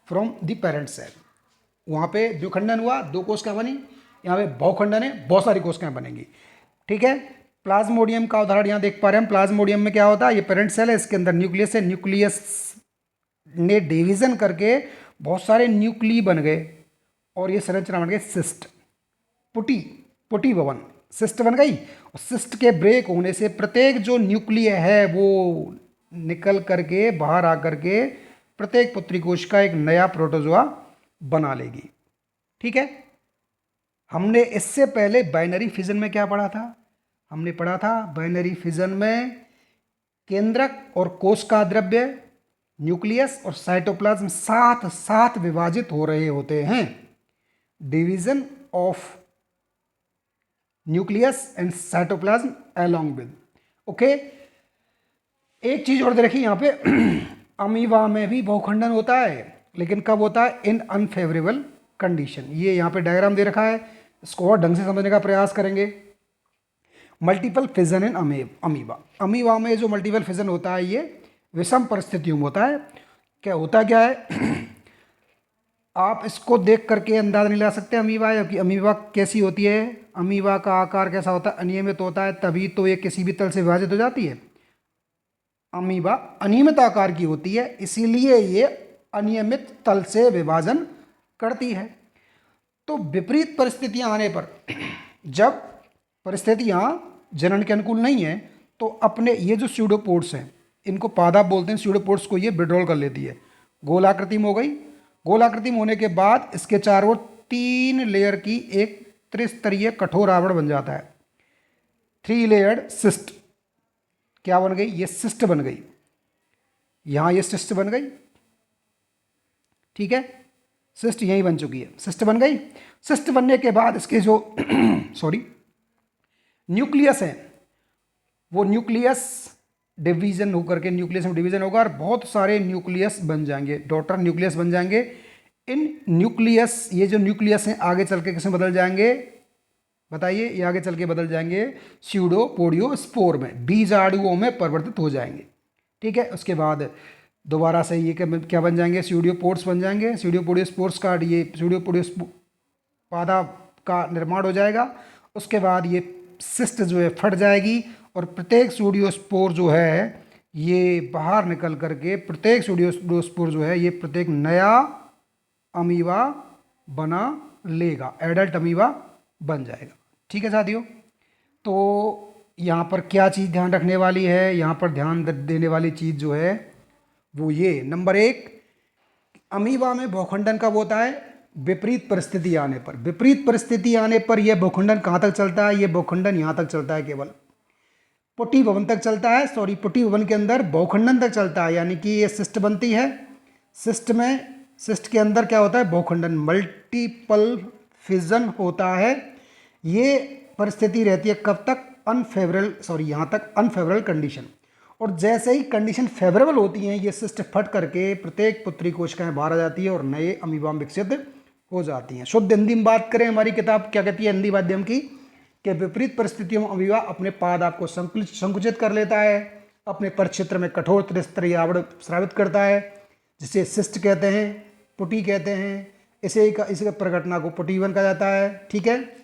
Speaker 1: from the parent cell. वहाँ पे द्विखंडन हुआ, दो कोशिकाएं बनी। यहाँ पे बहुखंडन है, बहुत सारी कोशिकाएं बनेंगी। ठीक है, प्लाज्मोडियम का उदाहरण यहाँ देख पा रहे हैं। प्लाज्मोडियम में क्या होता है? ये पेरेंट सेल है, इसके अंदर न्यूक्लियस है। न्यूक्लियस ने डिवीजन करके बहुत सारे न्यूक्ली बन गए और ये संरचना बन गई सिस्ट, पुटी भवन, सिस्ट बन गई। और सिस्ट के ब्रेक होने से प्रत्येक जो न्यूक्लिय है वो निकल करके बाहर आकर के प्रत्येक पुत्री कोशिका एक नया प्रोटोजोआ बना लेगी। ठीक है, हमने इससे पहले बाइनरी फिजन में क्या पढ़ा था? हमने पढ़ा था बाइनरी फिजन में केंद्रक और कोशिका द्रव्य, न्यूक्लियस और साइटोप्लाज्म साथ साथ विभाजित हो रहे होते हैं। Division of nucleus and cytoplasm along with. Okay, एक चीज और दे रखी यहाँ पे अमीबा में भी बहुखंडन होता है, लेकिन कब होता है? इन अनफेवरेबल कंडीशन। ये यहाँ पे डायग्राम दे रखा है, इसको और ढंग से समझने का प्रयास करेंगे। Multiple fission in amoeba. Amoeba में जो मल्टीपल फिजन होता है ये विषम परिस्थितियों में होता है। क्या है आप इसको देख करके अंदाजा नहीं लगा सकते अमीबा या कि अमीबा कैसी होती है। अमीबा का आकार कैसा होता है? अनियमित होता है, तभी तो ये किसी भी तल से विभाजित हो जाती है। अमीबा अनियमित आकार की होती है, इसीलिए ये अनियमित तल से विभाजन करती है। तो विपरीत परिस्थितियां आने पर, जब परिस्थितियां जनन के अनुकूल नहीं है, तो अपने ये जो स्यूडोपोड्स हैं, इनको पादप बोलते हैं, स्यूडोपोड्स को ये विड्रॉल कर लेती है। गोलाकृति में हो गई। गोलाकृति में होने के बाद इसके चारों ओर 3 लेयर की एक त्रिस्तरीय कठोर आवरण बन जाता है। 3 लेयर्ड सिस्ट। क्या बन गई? ये सिस्ट बन गई। यहां ये सिस्ट बन गई। ठीक है, सिस्ट यहीं बन चुकी है, सिस्ट बन गई। सिस्ट बनने के बाद इसके जो न्यूक्लियस है, वो न्यूक्लियस डिवीजन होकर के न्यूक्लियस में डिवीजन होगा और बहुत सारे न्यूक्लियस बन जाएंगे, डॉटर न्यूक्लियस बन जाएंगे। इन न्यूक्लियस, ये जो न्यूक्लियस हैं आगे चल के किसमें बदल जाएंगे? बताइए, ये आगे चल के बदल जाएंगे स्यूडोपोडियोस्पोर में, बीजाणुओं में परिवर्तित हो जाएंगे। ठीक है, उसके बाद दोबारा से ये क्या बन जाएंगे? स्यूडोपोड्स बन जाएंगे। स्यूडोपोडियोस्पोर्स का ये पादप का निर्माण हो जाएगा। उसके बाद ये सिस्ट जो है फट जाएगी और प्रत्येक स्यूडोस्पोर जो है ये बाहर निकल करके प्रत्येक स्यूडोस्पोर जो है ये प्रत्येक नया अमीबा बना लेगा, एडल्ट अमीबा बन जाएगा। ठीक है साथियों, तो यहाँ पर क्या चीज़ ध्यान रखने वाली है? यहाँ पर ध्यान देने वाली चीज़ जो है वो ये, नंबर 1, अमीबा में बहुखंडन कब होता है? विपरीत परिस्थिति आने पर। विपरीत परिस्थिति आने पर यह बहुखंडन कहाँ तक चलता है? ये बहुखंडन यहाँ तक चलता है, केवल पुटी भवन तक चलता है। पुटी भवन के अंदर बहुखंडन तक चलता है, यानी कि ये सिस्ट बनती है। सिस्ट के अंदर क्या होता है? बहुखंडन, मल्टीपल फिजन होता है। ये परिस्थिति रहती है कब तक, यहाँ तक अनफेवरेबल कंडीशन। और जैसे ही कंडीशन फेवरेबल होती हैं ये सिस्ट फट करके प्रत्येक पुत्री कोशिकाएं बाहर आ जाती है और नए अमीबा विकसित हो जाती हैं। शुद्ध हिंदी में बात करें, हमारी किताब क्या कहती है हिंदी माध्यम की, कि विपरीत परिस्थितियों में अमीबा अपने पादप को संकुचित कर लेता है, अपने परिक्षेत्र में कठोर त्रिस्तरीय आवरण स्रावित करता है, जिसे सिस्ट कहते हैं, पुटी कहते हैं, इसे प्रघटना को पुटीवन कहा जाता है। ठीक है।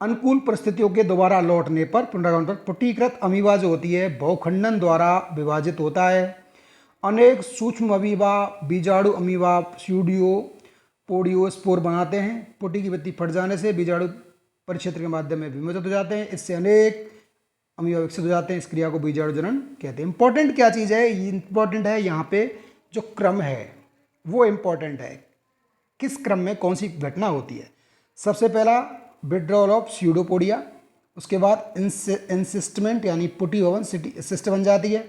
Speaker 1: अनुकूल परिस्थितियों के दोबारा लौटने पर, पुनरागमन पर, पुटीकृत अमीबा जो होती है बहुखंडन द्वारा विभाजित होता है। अनेक सूक्ष्म अमीबा, बीजाणु अमीबा, स्यूडियो पोडियो स्पोर बनाते हैं। पुटी की भित्ति फट जाने से बीजाणु परिक्षेत्र के माध्यम में विभाजित हो जाते हैं, इससे अनेक अमीबा विकसित हो जाते हैं। इस क्रिया को बीजाणु जनन कहते हैं। इंपॉर्टेंट क्या चीज़ है, इंपॉर्टेंट है यहाँ पे जो क्रम है वो इंपॉर्टेंट है, किस क्रम में कौन सी घटना होती है। सबसे पहला विड्रॉल ऑफ स्यूडोपोडिया, उसके बाद इंसिस्टमेंट यानी पुटी ओवन सिस्ट बन जाती है,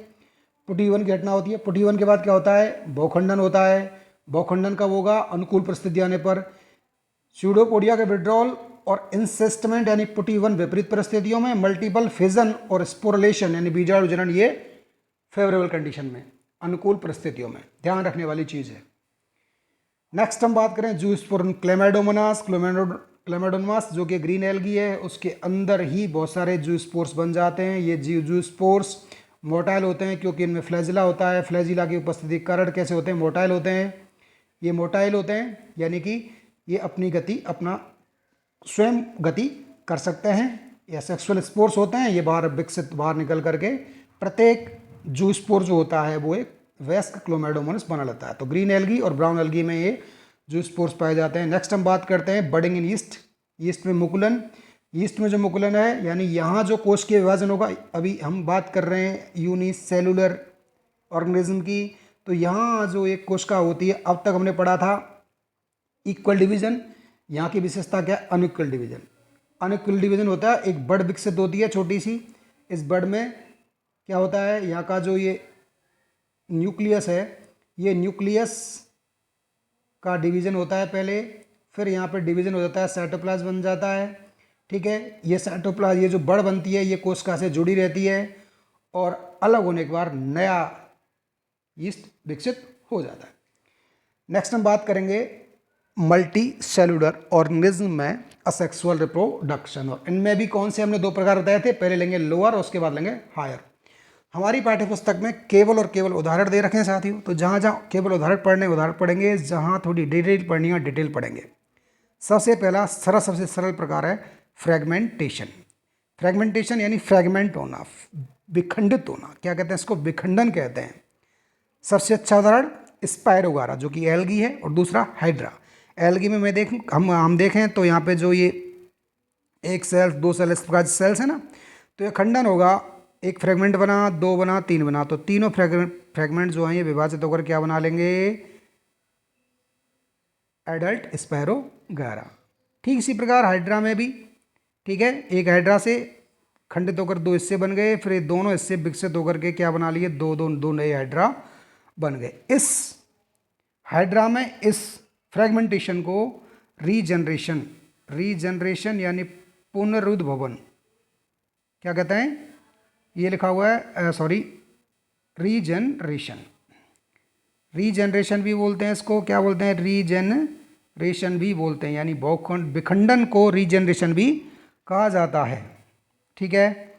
Speaker 1: पुटी ओवन की घटना होती है। पुटी ओवन के बाद क्या होता है, बहुखंडन होता है। बहुखंडन कब होगा, अनुकूल परिस्थिति आने पर। स्यूडोपोडिया के विड्रॉल और इंसिस्टमेंट यानी पुटी ओवन विपरीत परिस्थितियों में। मल्टीपल फिजन और स्पोरलेशन यानी बीजाणु जनन ये फेवरेबल कंडीशन में, अनुकूल परिस्थितियों में, ध्यान रखने वाली चीज़ है। नेक्स्ट हम बात करें जूस्पोर्न क्लेमाइडोमोनास। क्लेमाइडोमोनास जो कि ग्रीन एल्गी है, उसके अंदर ही बहुत सारे जूस्पोर्स बन जाते हैं। ये जूस्पोर्स मोटाइल होते हैं क्योंकि इनमें फ्लैजिला होता है। फ्लैजिला की उपस्थिति के कारण कैसे होते हैं, मोटाइल होते हैं। ये मोटाइल होते हैं यानी कि ये अपनी गति, अपना स्वयं गति कर सकते हैं। या सेक्सुअल स्पोर्स होते हैं, ये बाहर निकल करके प्रत्येक जूस्पोर जो होता है वो एक वयस्क क्लोमाइडोमोनास बना लेता है। तो ग्रीन एल्गी और ब्राउन एल्गी में ये जूस्पोर्स पाए जाते हैं। नेक्स्ट हम बात करते हैं बडिंग इन ईस्ट। ईस्ट में मुकुलन, ईस्ट में जो मुकुलन है यानी यहाँ जो कोशिकीय विभाजन होगा, अभी हम बात कर रहे हैं यूनिसेलुलर ऑर्गेनिज्म की, तो यहाँ जो एक कोशिका होती है, अब तक हमने पढ़ा था इक्वल डिवीजन, यहाँ की विशेषता क्या है, अनइक्वल डिवीजन। अनइक्वल डिवीजन होता है, एक बड विकसित होती है छोटी सी, इस बड में क्या होता है, यहाँ का जो ये न्यूक्लियस है, ये न्यूक्लियस का डिवीजन होता है पहले, फिर यहाँ पे डिवीजन हो जाता है, साइटोप्लाज्म बन जाता है। ठीक है, ये साइटोप्लाज्म, ये जो बड़ बनती है, ये कोशिका से जुड़ी रहती है और अलग होने के बाद नया यीस्ट विकसित हो जाता है। नेक्स्ट हम बात करेंगे मल्टी सेलुलर ऑर्गेनिज्म में असेक्सुअल रिप्रोडक्शन, और इनमें भी कौन से हमने दो प्रकार बताए थे, पहले लेंगे लोअर और उसके बाद लेंगे हायर। हमारी पाठ्यपुस्तक में केवल और केवल उदाहरण दे रखे हैं साथियों, तो जहाँ जहाँ केवल उदाहरण पढ़ेंगे, जहाँ थोड़ी डिटेल पढ़नी है डिटेल पढ़ेंगे। सबसे पहला सबसे सरल प्रकार है फ्रेगमेंटेशन। फ्रेगमेंटेशन यानी फ्रेगमेंट होना, विखंडित होना, क्या कहते हैं इसको, विखंडन कहते हैं। सबसे अच्छा उदाहरण स्पायरोगारा जो कि एल्गी है, और दूसरा हाइड्रा। एल्गी में हम देखें तो यहाँ पे जो ये एक सेल, दो सेल, इस प्रकार सेल्स है ना, तो ये खंडन होगा, एक फ्रेगमेंट बना, दो बना, तीन बना, तो तीनों फ्रेगमेंट जो हैं ये विभाजित होकर क्या बना लेंगे, एडल्ट स्पायरोगारा। ठीक इसी प्रकार हाइड्रा में भी, ठीक है, एक हाइड्रा से खंडित होकर दो हिस्से बन गए, फिर ये दोनों हिस्से विकसित होकर के क्या बना लिए, दो नए हाइड्रा बन गए। इस हाइड्रा में इस फ्रेगमेंटेशन को रीजनरेशन यानी पुनरुद्भवन क्या कहते हैं, ये लिखा हुआ है, रीजनरेशन भी बोलते हैं इसको, क्या बोलते हैं, रीजनरेशन भी बोलते हैं, यानी विखंडन को रीजनरेशन भी कहा जाता है। ठीक है,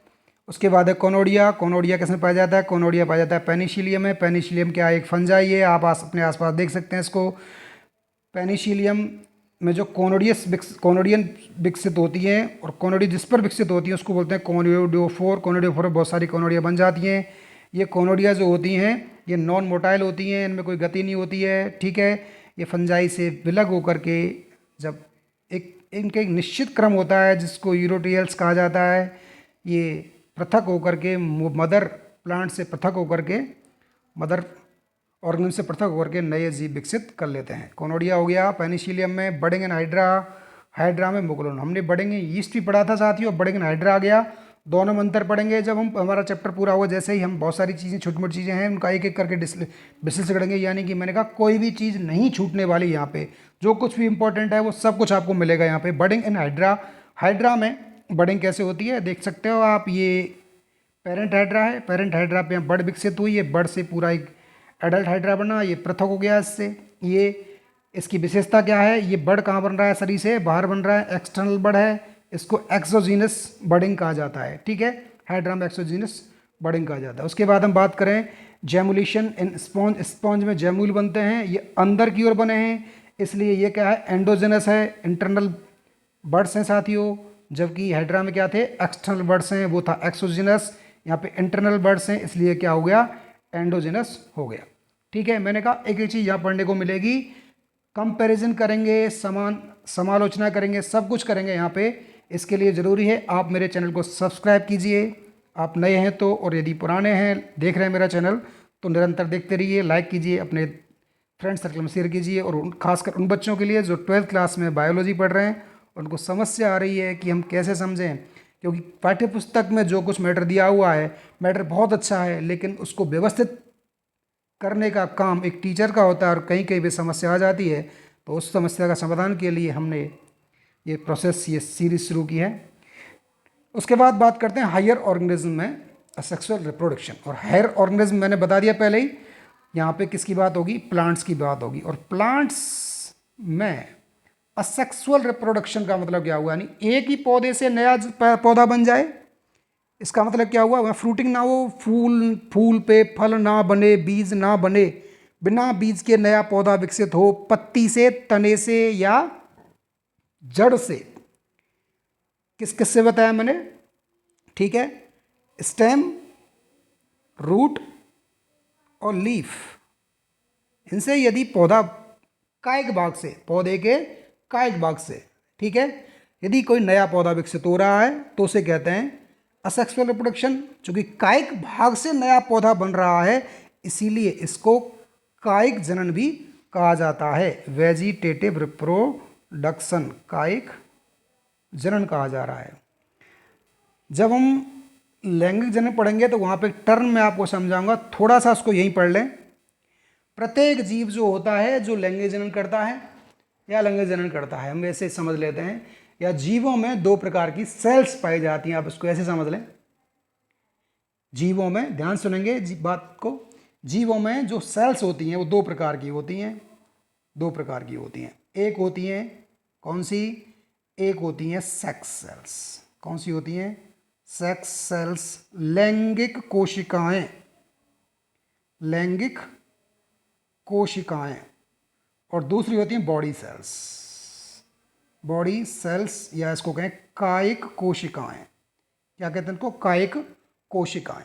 Speaker 1: उसके बाद है कोनोडिया। कोनोडिया किसमें पाया जाता है, कोनोडिया पाया जाता है पेनिसिलियम में। पेनिसिलियम क्या, एक फंजाई है, आप अपने आसपास देख सकते हैं इसको। पेनिसिलियम में जो कोनोडियन विकसित होती हैं, और कोनोडी जिस पर विकसित होती हैं उसको बोलते हैं कोनोडियोफोर। कोनोडियोफोर में बहुत सारी कोनोडिया बन जाती हैं। ये कोनोडिया जो होती हैं ये नॉन मोटाइल होती हैं, इनमें कोई गति नहीं होती है। ठीक है, ये फंजाई से विलग होकर के जब इनका एक निश्चित क्रम होता है जिसको यूरोटियल्स कहा जाता है, ये पृथक होकर के मदर प्लांट से पृथक होकर के, मदर ऑर्गेनिज्म से पृथक होकर के नए जीव विकसित कर लेते हैं। कोनोडिया हो गया पेनिसिलियम में। बडिंग एंड हाइड्रा में मुकुलन। हमने बडिंग यीस्ट भी पढ़ा था साथियों, बडिंग एंड हाइड्रा आ गया, दोनों में अंतर पढ़ेंगे जब हमारा चैप्टर पूरा होगा। जैसे ही हम बहुत सारी चीज़ें, छोटी मोटी चीज़ें हैं, उनका एक एक करके विश्लेषण करेंगे, यानी कि मैंने कहा कोई भी चीज़ नहीं छूटने वाली। यहाँ पे जो कुछ भी इंपॉर्टेंट है वो सब कुछ आपको मिलेगा यहाँ पे। बडिंग एंड हाइड्रा में बडिंग कैसे होती है देख सकते हो आप। ये पेरेंट हाइड्रा है, पेरेंट हाइड्रा पे बड विकसित हुई है, बड से पूरा एक एडल्ट हाइड्रा बना, ये पृथक हो गया इससे। ये इसकी विशेषता क्या है, ये बड कहाँ बन रहा है, शरीर से बाहर बन रहा है, एक्सटर्नल बड है, इसको एक्सोजीनस बडिंग कहा जाता है। ठीक है, हाइड्रा में एक्सोजीनस बडिंग कहा जाता है। उसके बाद हम बात करें जेमुलेशन इन स्पॉन्ज, स्पॉन्ज में जेमूल बनते हैं, ये अंदर की ओर बने हैं, इसलिए ये क्या है, एंडोजेनस है, इंटरनल बर्ड्स हैं साथियों। जबकि हाइड्रा में क्या थे, एक्सटर्नल बर्ड्स हैं, वो था एक्सोजिनस। यहाँ पे इंटरनल बर्ड्स हैं, इसलिए क्या हो गया, एंडोजिनस हो गया। ठीक है, मैंने कहा एक एक चीज़ यहाँ पढ़ने को मिलेगी, कंपैरिजन करेंगे, समालोचना करेंगे, सब कुछ करेंगे यहाँ पे। इसके लिए ज़रूरी है आप मेरे चैनल को सब्सक्राइब कीजिए, आप नए हैं तो, और यदि पुराने हैं देख रहे हैं मेरा चैनल तो निरंतर देखते रहिए, लाइक कीजिए, अपने फ्रेंड सर्कल में शेयर कीजिए। और खासकर उन बच्चों के लिए जो 12th क्लास में बायोलॉजी पढ़ रहे हैं, उनको समस्या आ रही है कि हम कैसे समझें, क्योंकि पाठ्य पुस्तक में जो कुछ मैटर दिया हुआ है, मैटर बहुत अच्छा है, लेकिन उसको व्यवस्थित करने का काम एक टीचर का होता है, और कहीं कहीं भी समस्या आ जाती है। तो उस समस्या का समाधान के लिए हमने ये प्रोसेस, ये सीरीज शुरू की है। उसके बाद बात करते हैं हायर ऑर्गेनिज्म में सेक्सुअल रिप्रोडक्शन। और हायर ऑर्गेनिज्म मैंने बता दिया पहले ही, यहाँ पे किसकी बात होगी, प्लांट्स की बात होगी। और प्लांट्स में असेक्सुअल रिप्रोडक्शन का मतलब क्या हुआ, यानी एक ही पौधे से नया पौधा बन जाए। इसका मतलब क्या हुआ, वह फ्रूटिंग ना हो, फूल पे फल ना बने, बीज ना बने, बिना बीज के नया पौधा विकसित हो, पत्ती से, तने से या जड़ से। किस किस से बताया मैंने, ठीक है, स्टेम, रूट और लीफ, इनसे यदि पौधा कायिक भाग से, पौधे के कायिक भाग से, ठीक है, यदि कोई नया पौधा विकसित हो रहा है तो उसे कहते हैं असेक्सुअल रिप्रोडक्शन। चूंकि कायिक भाग से नया पौधा बन रहा है, इसीलिए इसको कायिक जनन भी कहा जाता है, वेजिटेटिव रिप्रोडक्शन, कायिक जनन कहा जा रहा है। जब हम लैंगिक जनन पढ़ेंगे तो वहाँ पे टर्म मैं आपको समझाऊंगा, थोड़ा सा उसको यहीं पढ़ लें। प्रत्येक जीव जो होता है जो लैंगिक जनन करता है या लैंगिक जनन करता है, हम ऐसे समझ लेते हैं, या जीवों में दो प्रकार की सेल्स पाई जाती हैं, आप इसको ऐसे समझ लें। जीवों में, ध्यान सुनेंगे बात को, जीवों में जो सेल्स होती हैं वो दो प्रकार की होती हैं, दो प्रकार की होती हैं। एक होती हैं कौन सी, एक होती हैं सेक्स सेल्स। कौन सी होती हैं, सेक्स सेल्स, लैंगिक कोशिकाएं, लैंगिक कोशिकाएं। और दूसरी होती हैं बॉडी सेल्स, बॉडी सेल्स, या इसको कहें कायिक कोशिकाएं। क्या कहते हैं इनको, कायिक कोशिकाएं।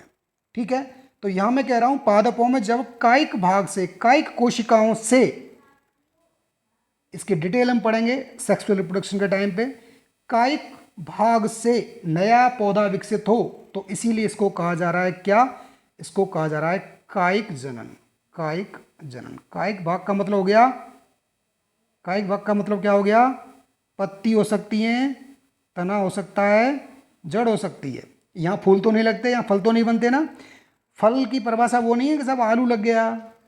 Speaker 1: ठीक है, तो यहां मैं कह रहा हूं पादपों में जब कायिक भाग से, कायिक कोशिकाओं से, इसकी डिटेल हम पढ़ेंगे सेक्सुअल रिप्रोडक्शन के टाइम पे, कायिक भाग से नया पौधा विकसित हो, तो इसीलिए इसको कहा जा रहा है क्या, इसको कहा जा रहा है कायिक जनन, कायिक जनन। कायिक भाग का मतलब हो गया, कायिक भाग का मतलब क्या हो गया, पत्ती हो सकती हैं, तना हो सकता है, जड़ हो सकती है। यहाँ फूल तो नहीं लगते, यहाँ फल तो नहीं बनते ना। फल की परिभाषा वो नहीं है कि सब आलू लग गया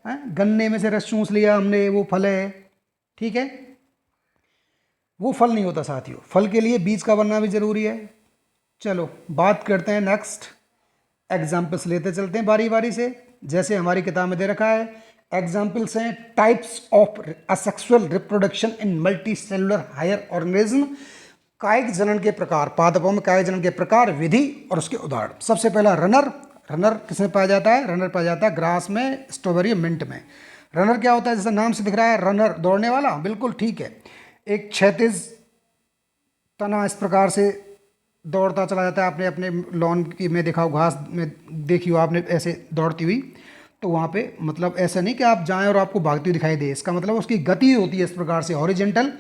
Speaker 1: है, गन्ने में से रस चूस लिया हमने, वो फल है। ठीक है, वो फल नहीं होता साथियों, फल के लिए बीज का बनना भी जरूरी है। चलो बात करते हैं नेक्स्ट, एग्जाम्पल्स लेते चलते हैं बारी बारी से, जैसे हमारी किताब में दे रखा है। एग्जाम्पल्स हैं types of asexual reproduction in multi cellular higher organism, कायिक जनन के प्रकार, पादपों में कायिक जनन के प्रकार, विधि और उसके उदाहरण। सबसे पहला रनर। रनर किसमें पाया जाता है, रनर पाया जाता है ग्रास में, स्ट्रॉबेरी, मिंट में। रनर क्या होता है, जैसे नाम से दिख रहा है रनर, दौड़ने वाला, बिल्कुल ठीक है। एक क्षैतिज तना इस प्रकार से दौड़ता चला जाता है, आपने अपने लॉन की में देखा हो, घास में देखी हो आपने ऐसे दौड़ती हुई, तो वहाँ पे मतलब ऐसा नहीं कि आप जाएं और आपको भागती हुई दिखाई दे, इसका मतलब उसकी गति होती है इस प्रकार से, हॉरिजेंटल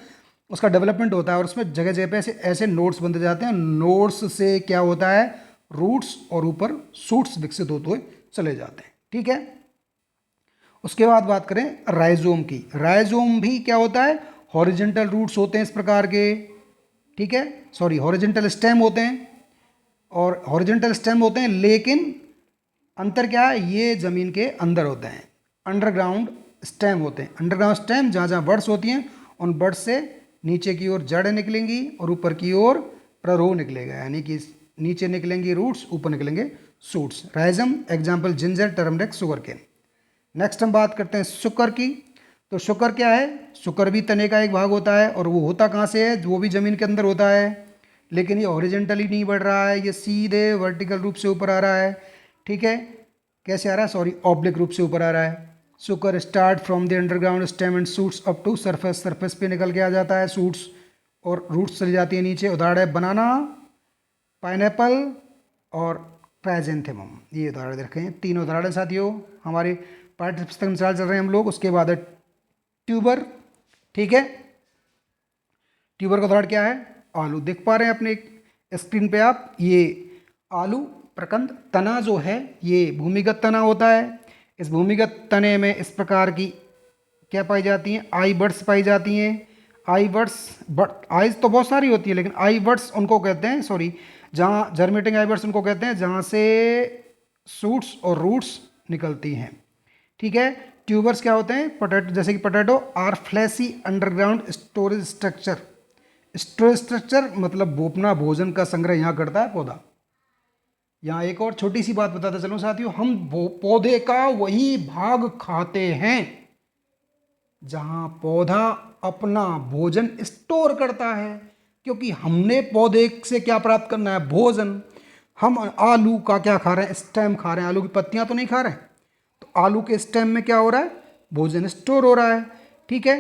Speaker 1: उसका डेवलपमेंट होता है, और उसमें जगह जगह पे ऐसे ऐसे नोड्स बनते जाते हैं। नोड्स से क्या होता है, रूट्स और ऊपर शूट्स विकसित होते हुए चले जाते हैं। ठीक है, उसके बाद बात करें राइजोम की। राइजोम भी क्या होता है, हॉरिजेंटल रूट्स होते हैं इस प्रकार के, ठीक है, सॉरी हॉरिजेंटल स्टेम होते हैं, और हॉरिजेंटल स्टेम होते हैं, लेकिन अंतर क्या है, ये ज़मीन के अंदर होते हैं, अंडरग्राउंड स्टेम होते हैं। अंडरग्राउंड स्टेम जहाँ जहाँ बर्ड्स होती हैं, उन बर्ड्स से नीचे की ओर जड़ें निकलेंगी और ऊपर की ओर प्ररोह निकलेगा, यानी कि नीचे निकलेंगी रूट्स, ऊपर निकलेंगे shoots. Rhizome example ginger, turmeric, sugar cane. Next हम बात करते हैं शुकर की। तो शुकर क्या है? शुकर भी तने का एक भाग होता है, और वो होता कहाँ से है? वो भी ज़मीन के अंदर होता है, लेकिन ये हॉरिजेंटली नहीं बढ़ रहा है, ये सीधे वर्टिकल रूप से ऊपर आ रहा है। ठीक है, कैसे आ रहा है? सॉरी, ऑब्लिक रूप से ऊपर आ रहा है। Sucker start from the underground stem and shoots up to surface, surface पे निकल के आ जाता है शूट्स, और रूट्स चली जाती है नीचे। उदाहरण है बनाना, पाइनएप्पल और क्राइजेंथेमम। ये उदाहरण दे रखे हैं, तीन उदाहरण साथियों। हमारे पाठ्य पुस्तक में चल रहे हैं हम लोग। उसके बाद है ट्यूबर। ठीक है, ट्यूबर का उदाहरण क्या है? आलू। देख पा रहे हैं अपने स्क्रीन पे आप, ये आलू प्रकंद। तना जो है ये भूमिगत तना होता है। इस भूमिगत तने में इस प्रकार की क्या पाई जाती हैं? आई बर्ड्स पाई जाती हैं। आई बर्ड्स, आइज तो बहुत सारी होती है, लेकिन आई बर्ड्स उनको कहते हैं, सॉरी, जहाँ जर्मेटिंग आई बर्ड्स उनको कहते हैं जहाँ से शूट्स और रूट्स निकलती हैं। ठीक है, ट्यूबर्स क्या होते हैं? पोटैटो, जैसे कि potato are fleshy underground storage structure. Storage structure मतलब वो अपना भोजन का संग्रह यहाँ करता है पौधा। यहाँ एक और छोटी सी बात बताते चलो साथियों, हम पौधे का वही भाग खाते हैं जहाँ पौधा अपना भोजन स्टोर करता है, क्योंकि हमने पौधे से क्या प्राप्त करना है? भोजन। हम आलू का क्या खा रहे हैं? स्टेम खा रहे हैं, आलू की पत्तियां तो नहीं खा रहे हैं। तो आलू के स्टेम में क्या हो रहा है? भोजन स्टोर हो रहा है। ठीक है,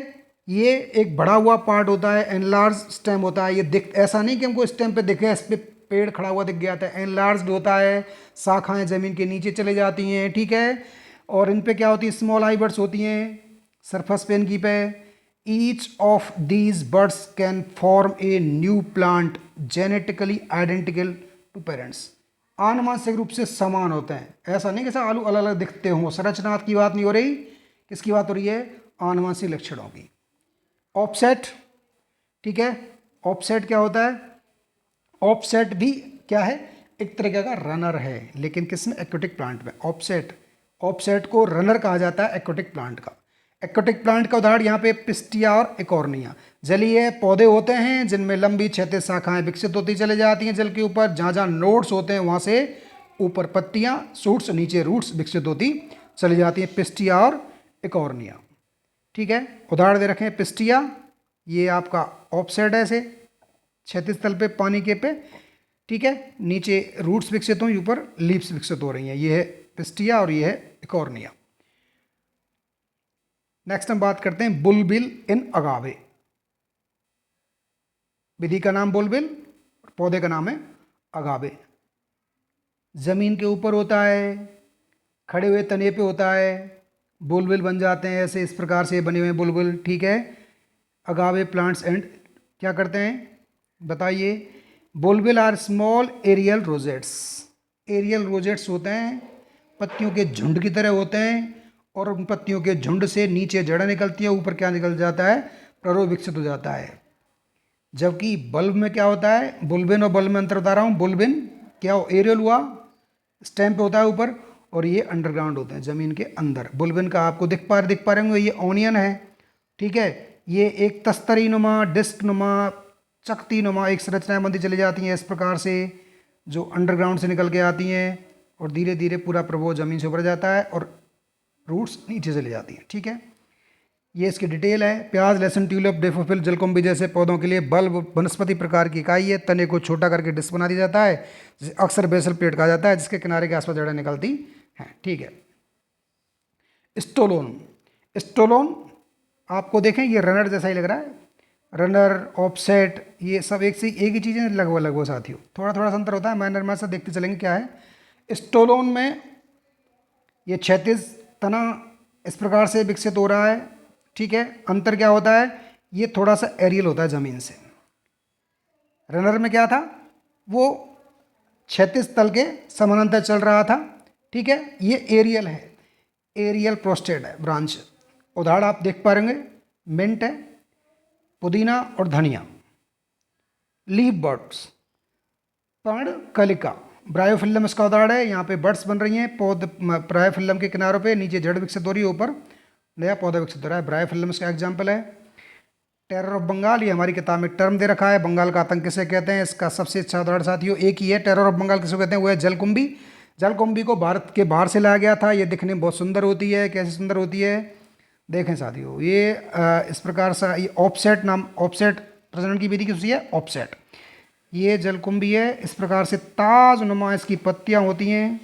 Speaker 1: ये एक बढ़ा हुआ पार्ट होता है, एनलार्ज स्टेम होता है। ये दिख, ऐसा नहीं कि हमको स्टेम पे दिखे, इस पे पेड़ खड़ा हुआ दिख गया था, एनलार्ज होता है। शाखाएं जमीन के नीचे चले जाती हैं। ठीक है, और इन पे क्या होती है? स्मॉल आई बर्ड्स होती हैं सरफेस पे इनकी पे। Each of these birds can form a new plant genetically identical to parents. आनुवंशिक रूप से समान होते हैं, ऐसा नहीं कि सब आलू अलग अलग दिखते हों। संरचनात्मक की बात नहीं हो रही, किसकी बात हो रही है? आनुवंशिक लक्षणों की। ऑफसेट, ठीक है, ऑफसेट क्या होता है? ऑफसेट भी क्या है? एक तरीके का रनर है, लेकिन किसमें? एक्वेटिक प्लांट में। ऑफसेट, ऑफसेट को रनर कहा जाता है एक्वेटिक प्लांट का। एक्वेटिक प्लांट का उदाहरण यहाँ पे पिस्टिया और इकॉर्निया। जलीय पौधे होते हैं जिनमें लंबी क्षैतिज शाखाएं विकसित होती चली जाती हैं जल के ऊपर। जहाँ जहाँ नोड्स होते हैं वहाँ से ऊपर पत्तियाँ, शूट्स, नीचे रूट्स विकसित होती चली जाती हैं, पिस्टिया और इकॉर्निया। ठीक है, उदाहरण दे रखे हैं पिस्टिया, ये आपका ऑफसेट है, ऐसे क्षैतिज तल पे पानी के पे। ठीक है, नीचे रूट्स विकसित हुई, ऊपर लीव्स विकसित हो रही हैं। ये है पिस्टिया और ये है इकॉर्निया। नेक्स्ट हम बात करते हैं बुलबिल इन अगावे। विधि का नाम बुलबिल, पौधे का नाम है अगावे। जमीन के ऊपर होता है, खड़े हुए तने पे होता है, बुलबिल बन जाते हैं ऐसे, इस प्रकार से बने हुए बुलबिल। ठीक है, अगावे प्लांट्स एंड क्या करते हैं बताइए? Bulbil are small aerial rosettes. Aerial rosettes होते हैं, पत्तियों के झुंड की तरह होते हैं, और उन पत्तियों के झुंड से नीचे जड़ निकलती है, ऊपर क्या निकल जाता है? प्ररोह विकसित हो जाता है। जबकि बल्ब में क्या होता है? बुलबिन और बल्ब में अंतर बता रहा हूँ। बुलबिन क्या हो? एरियल हुआ, स्टेम पे होता है ऊपर, और ये अंडरग्राउंड होते हैं जमीन के अंदर। बुलबिन का आपको दिख पा रहे होंगे, ये ऑनियन है। ठीक है, ये एक तस्तरी नुमा, डिस्क नुमा, चकती नुमा एक संरचनाएं बनती चली जाती हैं इस प्रकार से, जो अंडरग्राउंड से निकल के आती हैं, और धीरे धीरे पूरा प्रभाव जमीन से उभर जाता है और रूट्स नीचे चली जाती हैं। ठीक है, ये इसकी डिटेल है। प्याज, लहसुन, ट्यूलिप, डेफोफिल, जलकुंभी जैसे पौधों के लिए बल्ब वनस्पति प्रकार की इकाई है। तने को छोटा करके डिस्क बना दिया जाता है, जिसे अक्सर बेसल प्लेट कहा जाता है, जिसके किनारे के आसपास जड़ें निकलती हैं। ठीक है, स्टोलोन। स्टोलोन आपको देखें, ये रनर जैसा ही लग रहा है। रनर, ऑफसेट, ये सब एक ही चीज़ें लगभग साथियों, थोड़ा थोड़ा सा अंतर होता है। माइनर में से देखते चलेंगे क्या है। स्टोलोन में ये क्षैतिज तना इस प्रकार से विकसित हो रहा है। ठीक है, अंतर क्या होता है? ये थोड़ा सा एरियल होता है जमीन से। रनर में क्या था? वो क्षैतिज तल के समानांतर चल रहा था। ठीक है, ये एरियल है, एरियल प्रोस्टेट है ब्रांच। उदाहरण आप देख पा रहे, मिंट है, पुदीना और धनिया। लीफ बर्ड्स, पर्ण कलिका, ब्रायोफिल्लम इसका उदाहरण है। यहाँ पे बर्ड्स बन रही हैं ब्रायोफिल्लम के किनारों पे, नीचे जड़ विकसित हो रही है, ऊपर नया पौधा विकसित हो रहा है। ब्रायोफिल्लम इसका एग्जाम्पल है। टेरर ऑफ बंगाल, ये हमारी किताब में टर्म दे रखा है। बंगाल का आतंक किसे कहते हैं? इसका सबसे अच्छा उदाहरण साथियों एक ही है, टेरर ऑफ बंगाल किसे कहते हैं? वो है जलकुंभी। जलकुंभी को भारत के बाहर से लाया गया था। ये दिखने में बहुत सुंदर होती है। कैसे सुंदर होती है? देखें साथियों, ये इस प्रकार से, ये ऑफसेट नाम, ऑफसेट प्रजनन की विधि किसी है, ऑफसेट। ये जलकुंभी है, इस प्रकार से ताजनुमा इसकी पत्तियां होती हैं।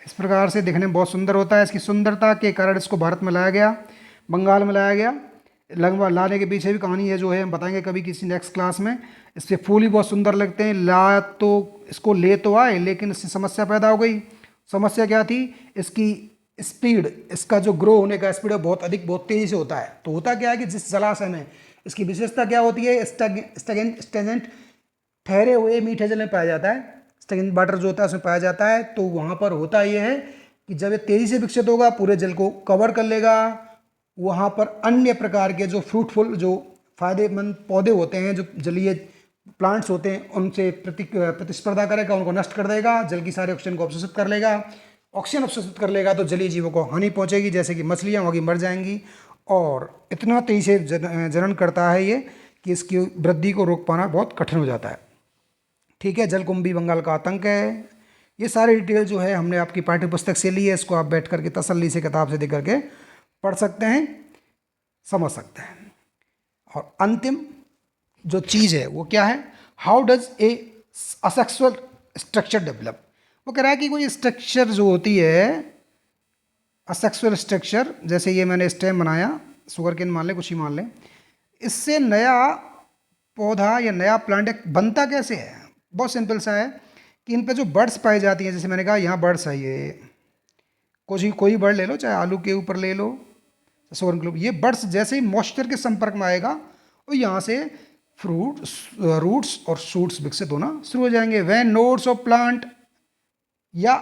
Speaker 1: इस प्रकार से दिखने में बहुत सुंदर होता है। इसकी सुंदरता के कारण इसको भारत में लाया गया, बंगाल में लाया गया। लगभग लाने के पीछे भी कहानी है जो है हम बताएंगे कभी किसी नेक्स्ट क्लास में। इसके फूल भी बहुत सुंदर लगते हैं। ला तो इसको ले तो आए, लेकिन इससे समस्या पैदा हो गई। समस्या क्या थी? इसकी स्पीड, इसका जो ग्रो होने का स्पीड है बहुत अधिक, बहुत तेज़ी से होता है। तो होता क्या है कि जिस जलाशय में, इसकी विशेषता क्या होती है? स्टेजेंट ठहरे हुए मीठे जल में पाया जाता है। स्टेजेंट वाटर जो होता है उसमें पाया जाता है। तो वहाँ पर होता ये है कि जब ये तेज़ी से विकसित होगा, पूरे जल को कवर कर लेगा। वहाँ पर अन्य प्रकार के जो फ्रूटफुल, जो फायदेमंद पौधे होते हैं, जो जलीय प्लांट्स होते हैं, उनसे प्रतिस्पर्धा करेगा, उनको नष्ट कर देगा। जल की सारे ऑक्सीजन को अवशोषित कर लेगा। ऑक्सीजन अवशोषित कर लेगा तो जलीय जीवों को हानि पहुंचेगी, जैसे कि मछलियां होगी मर जाएंगी। और इतना तेजी से जनन करता है ये कि इसकी वृद्धि को रोक पाना बहुत कठिन हो जाता है। ठीक है, जलकुंभी बंगाल का आतंक है। ये सारी डिटेल जो है हमने आपकी पाठ्य पुस्तक से ली है। इसको आप बैठ करके तसल्ली से किताब से देख करके पढ़ सकते हैं, समझ सकते हैं। और अंतिम जो चीज़ है वो क्या है? How does a asexual structure develop? वो कह रहा है कि कोई स्ट्रक्चर जो होती है, असेक्सुअल स्ट्रक्चर, जैसे ये मैंने स्टेम बनाया, शुगर केन मान लें, कुछ ही मान लें, इससे नया पौधा या नया प्लांट बनता कैसे है? बहुत सिंपल सा है कि इन पे जो बर्ड्स पाई जाती हैं, जैसे मैंने कहा यहाँ बर्ड्स है, ये कोई बर्ड ले लो, चाहे आलू के ऊपर ले लो, सोरन ग्लोब, ये बर्ड्स जैसे ही मॉइस्चर के संपर्क में आएगा और यहाँ से रूट्स और शूट्स विकसित होना शुरू हो जाएंगे। व्हेन नोड्स ऑफ प्लांट या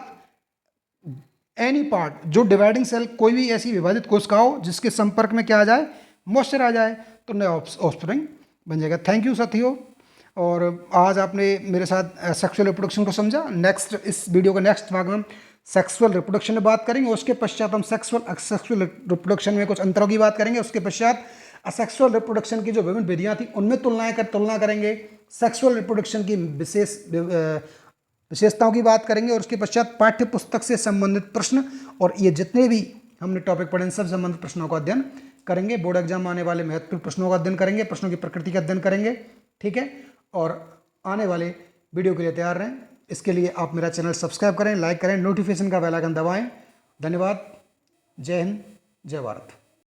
Speaker 1: एनी पार्ट, जो डिवाइडिंग सेल, कोई भी ऐसी विभाजित कोशिका हो जिसके संपर्क में क्या आ जाए? मॉइस्चर आ जाए, तो नया ऑफस्प्रिंग बन जाएगा। थैंक यू साथियों। और आज आपने मेरे साथ सेक्सुअल रिप्रोडक्शन को समझा। नेक्स्ट, इस वीडियो के नेक्स्ट भाग में हम सेक्सुअल रिप्रोडक्शन में बात करेंगे। उसके पश्चात हम सेक्सुअल रिप्रोडक्शन में कुछ अंतरों की बात करेंगे। उसके पश्चात असेक्सुअल रिप्रोडक्शन की जो विभिन्न विधियां थी उनमें तुलना करेंगे। सेक्सुअल रिप्रोडक्शन की विशेषताओं की बात करेंगे। और उसके पश्चात पाठ्य पुस्तक से संबंधित प्रश्न और ये जितने भी हमने टॉपिक पढ़े, इन सब संबंधित प्रश्नों का अध्ययन करेंगे। बोर्ड एग्जाम आने वाले महत्वपूर्ण प्रश्नों का अध्ययन करेंगे, प्रश्नों की प्रकृति का अध्ययन करेंगे। ठीक है, और आने वाले वीडियो के लिए तैयार रहें। इसके लिए आप मेरा चैनल सब्सक्राइब करें, लाइक करें, नोटिफिकेशन का बेल आइकन दबाएं। धन्यवाद। जय हिंद, जय भारत।